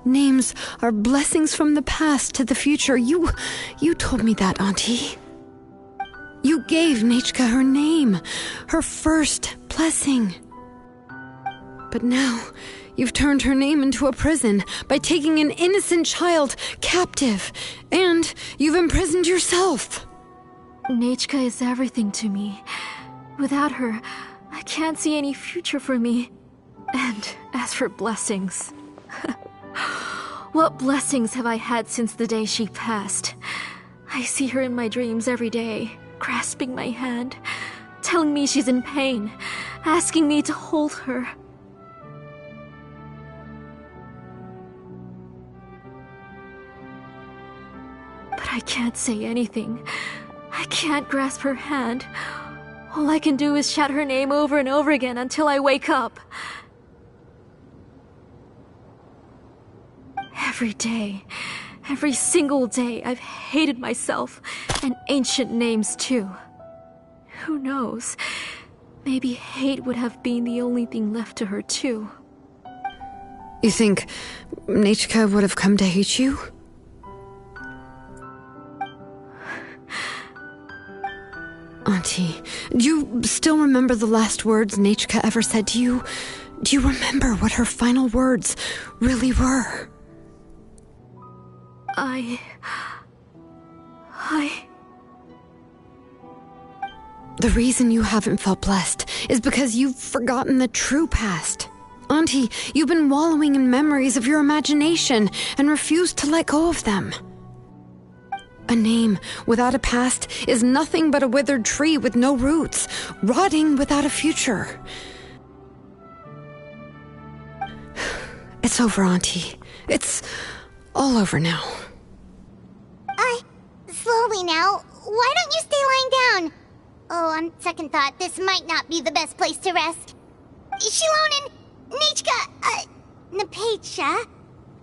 S1: Names are blessings from the past to the future. You told me that, Auntie. You gave Nechka her name, her first blessing. But now, you've turned her name into a prison by taking an innocent child captive, and you've imprisoned yourself.
S4: Nechka is everything to me. Without her, I can't see any future for me. And as for blessings... What blessings have I had since the day she passed? I see her in my dreams every day, grasping my hand, telling me she's in pain, asking me to hold her. But I can't say anything. I can't grasp her hand. All I can do is shout her name over and over again until I wake up. Every day, every single day, I've hated myself, and ancient names too. Who knows? Maybe hate would have been the only thing left to her too.
S1: You think Nechka would have come to hate you? Auntie, do you still remember the last words Nechka ever said to you? Do you remember what her final words really were? The reason you haven't felt blessed is because you've forgotten the true past. Auntie, you've been wallowing in memories of your imagination and refused to let go of them. A name without a past is nothing but a withered tree with no roots, rotting without a future. It's over, Auntie. It's all over now.
S2: Slowly now. Why don't you stay lying down? Oh, on second thought, this might not be the best place to rest. Xilonen, Nechka, Napecha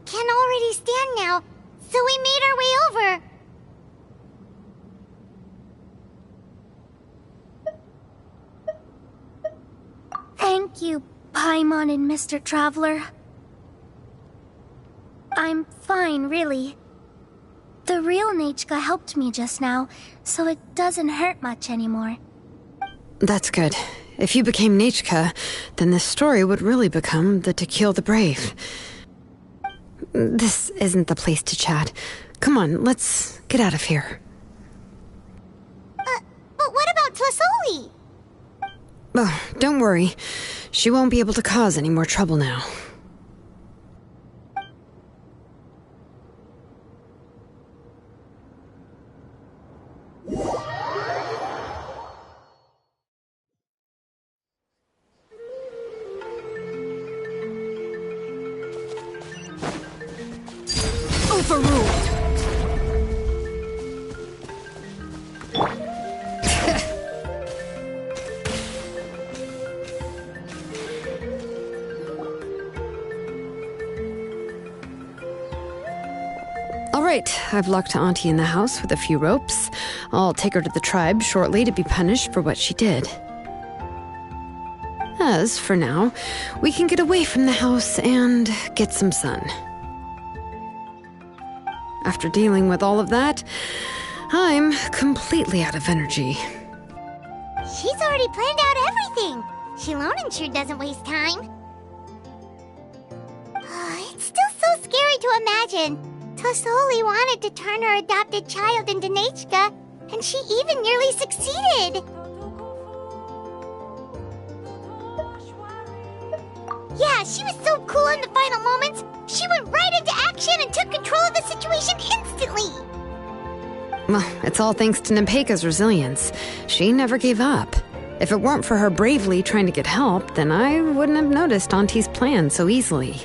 S2: can already stand now, So we made our way over.
S4: Thank you, Paimon and Mr. Traveler. I'm fine, really. The real Nechka helped me just now, so it doesn't hurt much anymore.
S1: That's good. If you became Nechka, then this story would really become the To Kill the Brave. This isn't the place to chat. Come on, let's get out of here.
S2: But what about Tlasoli?
S1: Oh, don't worry. She won't be able to cause any more trouble now.
S3: Overruled.
S1: All right, I've locked Auntie in the house with a few ropes. I'll take her to the tribe shortly to be punished for what she did. As for now, we can get away from the house and get some sun. After dealing with all of that, I'm completely out of energy.
S2: She's already planned out everything. xilonen sure doesn't waste time. It's still so scary to imagine. Tlasoli wanted to turn her adopted child into Nechka, and she even nearly succeeded. Yeah, she was so cool in the final moments. She went right into action and took control of the situation instantly.
S1: Well, it's all thanks to Nepeka's resilience. She never gave up. If it weren't for her bravely trying to get help, then I wouldn't have noticed Auntie's plan so easily.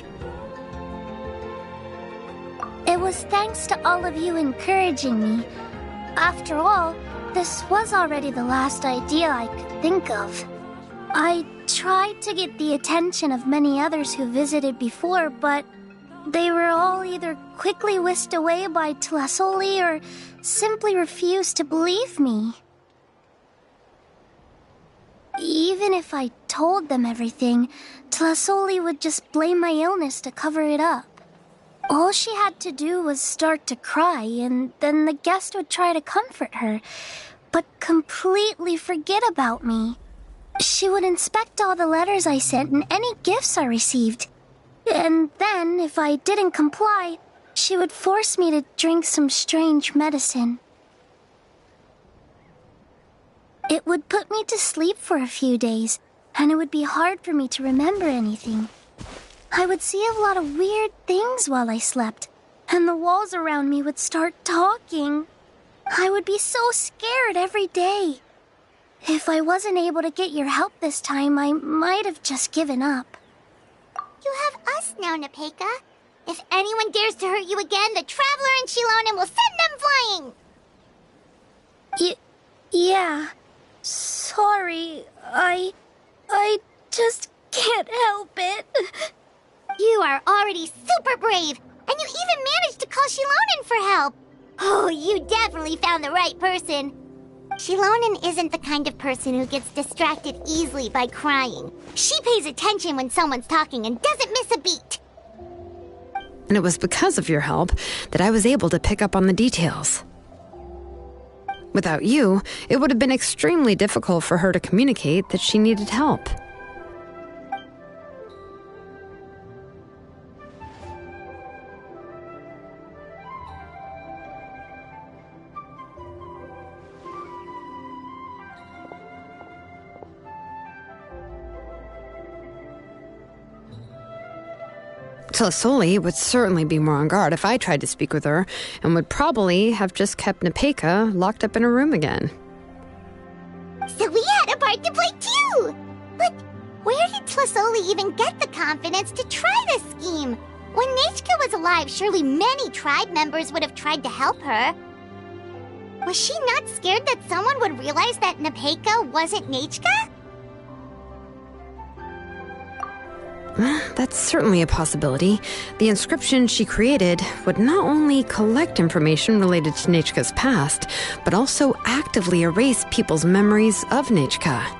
S4: It was thanks to all of you encouraging me. After all, this was already the last idea I could think of. I tried to get the attention of many others who visited before, but they were all either quickly whisked away by Tlasoli or simply refused to believe me. Even if I told them everything, Tlasoli would just blame my illness to cover it up. All she had to do was start to cry, and then the guest would try to comfort her, but completely forget about me. She would inspect all the letters I sent and any gifts I received. And then, if I didn't comply, she would force me to drink some strange medicine. It would put me to sleep for a few days, and it would be hard for me to remember anything. I would see a lot of weird things while I slept, and the walls around me would start talking. I would be so scared every day. If I wasn't able to get your help this time, I might have just given up.
S2: You have us now, Nepeka. If anyone dares to hurt you again, the Traveler and xilonen will send them flying!
S4: Yeah. Sorry, I just can't help it.
S2: You are already super brave, and you even managed to call xilonen for help. Oh, you definitely found the right person. xilonen isn't the kind of person who gets distracted easily by crying. She pays attention when someone's talking and doesn't miss a beat.
S1: And it was because of your help that I was able to pick up on the details. Without you, it would have been extremely difficult for her to communicate that she needed help. Tlasoli would certainly be more on guard if I tried to speak with her, and would probably have just kept Nepeka locked up in her room again.
S2: So we had a part to play too! But where did Tlasoli even get the confidence to try this scheme? When Nechka was alive, surely many tribe members would have tried to help her. Was she not scared that someone would realize that Nepeka wasn't Nechka?
S1: That's certainly a possibility. The inscription she created would not only collect information related to Nechka's past, but also actively erase people's memories of Nechka.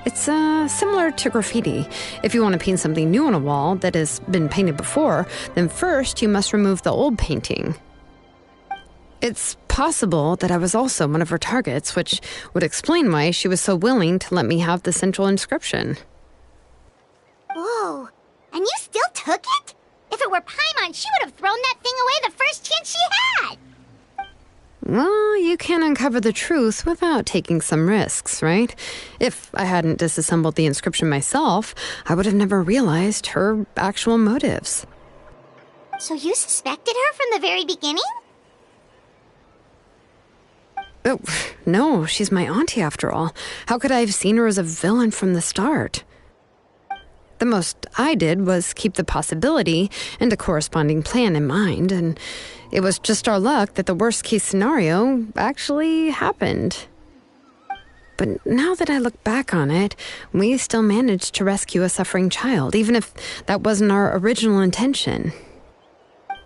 S1: It's similar to graffiti. If you want to paint something new on a wall that has been painted before, then first you must remove the old painting. It's possible that I was also one of her targets, which would explain why she was so willing to let me have the central inscription.
S2: Whoa, and you still took it? If it were Paimon, she would have thrown that thing away the first chance she had!
S1: Well, you can't uncover the truth without taking some risks, right? If I hadn't disassembled the inscription myself, I would have never realized her actual motives.
S2: So you suspected her from the very beginning?
S1: Oh, no, she's my auntie after all. How could I have seen her as a villain from the start? The most I did was keep the possibility and a corresponding plan in mind, and it was just our luck that the worst-case scenario actually happened. But now that I look back on it, we still managed to rescue a suffering child, even if that wasn't our original intention.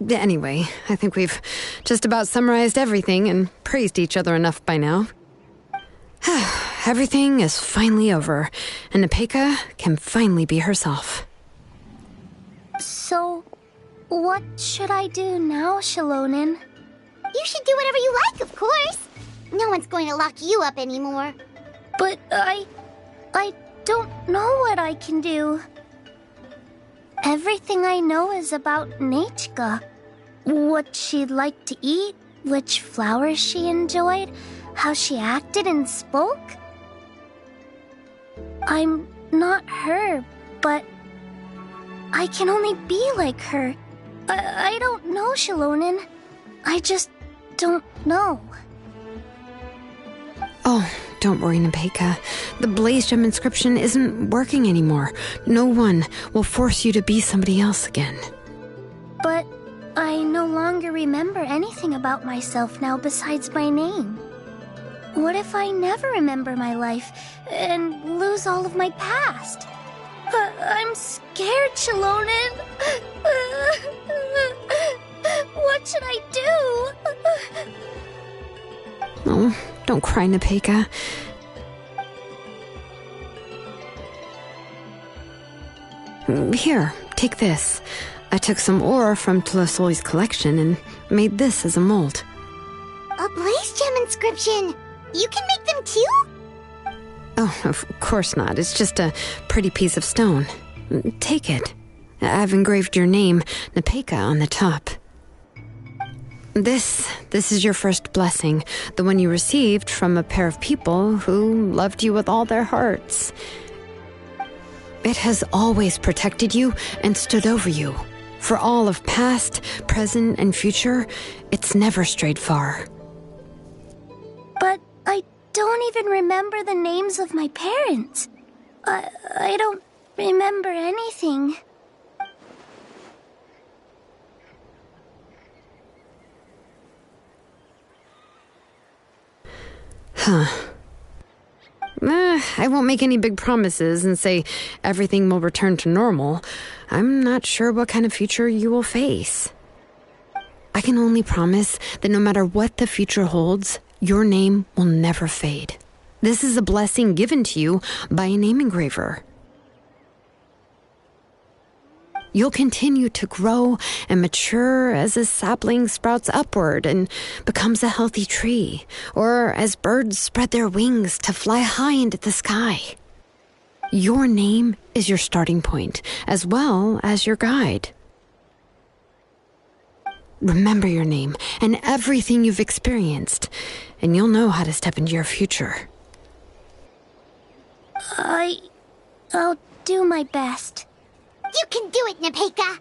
S1: Anyway, I think we've just about summarized everything and praised each other enough by now. Everything is finally over, and Nepeka can finally be herself.
S2: So, what should I do now, xilonen? You should do whatever you like, of course. No one's going to lock you up anymore.
S11: But I don't know what I can do. Everything I know is about Nechka. What she'd like to eat, which flowers she enjoyed, how she acted and spoke. I'm not her, but I can only be like her. I don't know, xilonen. I just don't know.
S1: Oh, don't worry, Nepeka. The Blaze Gem inscription isn't working anymore. No one will force you to be somebody else again.
S11: But I no longer remember anything about myself now besides my name. What if I never remember my life and lose all of my past? I'm scared, xilonen. What should I do?
S1: Oh, don't cry, Nepeka. Here, take this. I took some ore from Tlasol's collection and made this as a mold.
S2: A Blaze Gem inscription! You can make them too?
S1: Oh, of course not. It's just a pretty piece of stone. Take it. I've engraved your name, Nepeka, on the top. This is your first blessing, the one you received from a pair of people who loved you with all their hearts. It has always protected you and stood over you. For all of past, present, and future, it's never strayed far.
S11: But I don't even remember the names of my parents. I don't remember anything.
S1: Huh. I won't make any big promises and say everything will return to normal. I'm not sure what kind of future you will face. I can only promise that no matter what the future holds, your name will never fade. This is a blessing given to you by a name engraver. You'll continue to grow and mature as a sapling sprouts upward and becomes a healthy tree, or as birds spread their wings to fly high into the sky. Your name is your starting point, as well as your guide. Remember your name and everything you've experienced, and you'll know how to step into your future.
S11: I'll do my best.
S2: You can do it, Nepeka!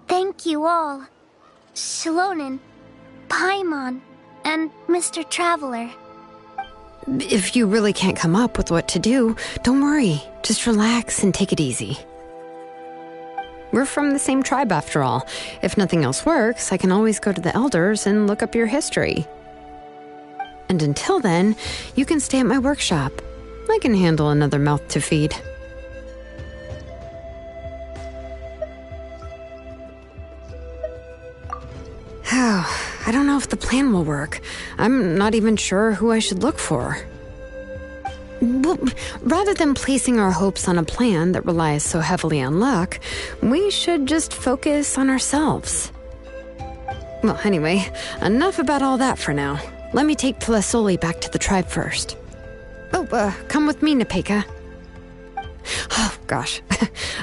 S11: Thank you all. xilonen, Paimon, and Mr. Traveler.
S1: If you really can't come up with what to do, don't worry. Just relax and take it easy. We're from the same tribe after all. If nothing else works, I can always go to the elders and look up your history. And until then, you can stay at my workshop. I can handle another mouth to feed. I don't know if the plan will work. I'm not even sure who I should look for. Well, rather than placing our hopes on a plan that relies so heavily on luck, we should just focus on ourselves. Well, anyway, enough about all that for now. Let me take Plasoli back to the tribe first. Oh, come with me, Nepeka. Oh, gosh.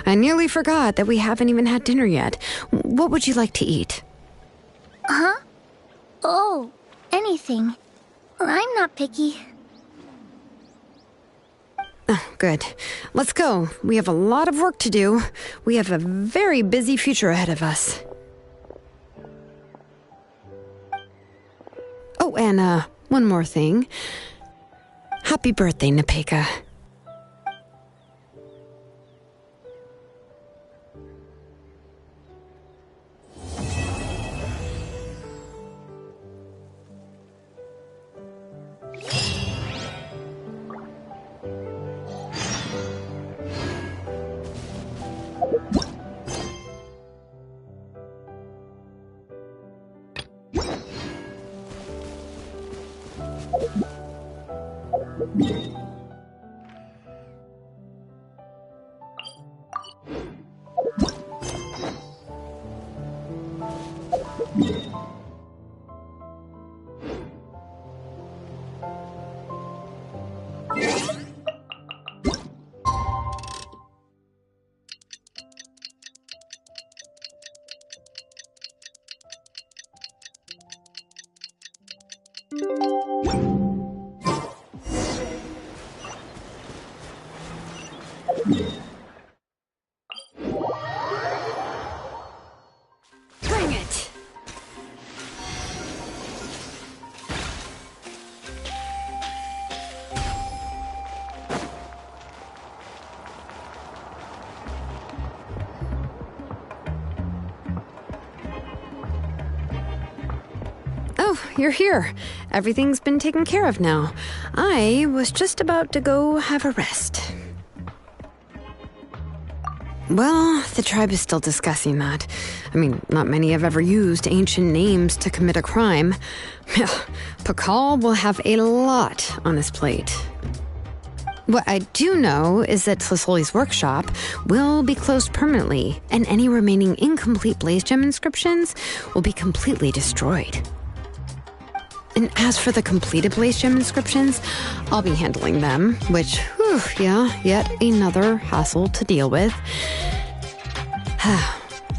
S1: I nearly forgot that we haven't even had dinner yet. What would you like to eat?
S11: Huh? Oh, anything. I'm not picky.
S1: Oh, good. Let's go. We have a lot of work to do. We have a very busy future ahead of us. Oh, and, one more thing. Happy birthday, Nepeka. Bring it! Oh, you're here. Everything's been taken care of now. I was just about to go have a rest. Well, the tribe is still discussing that. I mean, not many have ever used ancient names to commit a crime. Pakal will have a lot on his plate. What I do know is that Tlisoli's workshop will be closed permanently, and any remaining incomplete blaze gem inscriptions will be completely destroyed. And as for the completed blaze gem inscriptions, I'll be handling them, which, yet another hassle to deal with.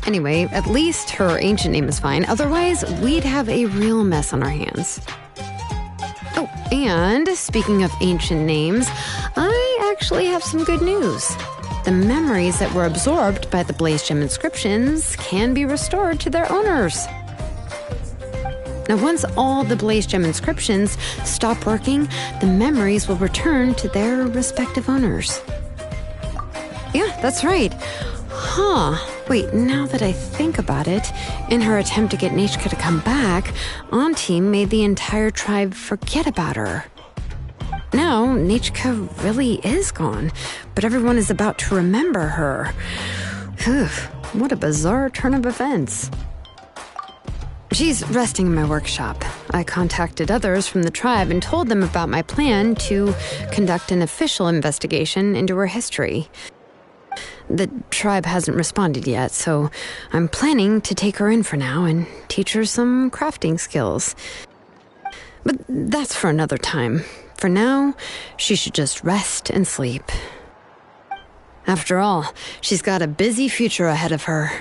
S1: Anyway, at least her ancient name is fine. Otherwise, we'd have a real mess on our hands. Oh, and speaking of ancient names, I actually have some good news. The memories that were absorbed by the blaze gem inscriptions can be restored to their owners. Now, once all the blaze gem inscriptions stop working, the memories will return to their respective owners. Yeah, that's right. Wait, now that I think about it, in her attempt to get Nechka to come back, Auntie made the entire tribe forget about her. Now, Nechka really is gone, but everyone is about to remember her. What a bizarre turn of events. She's resting in my workshop. I contacted others from the tribe and told them about my plan to conduct an official investigation into her history. The tribe hasn't responded yet, so I'm planning to take her in for now and teach her some crafting skills. But that's for another time. For now, she should just rest and sleep. After all, she's got a busy future ahead of her.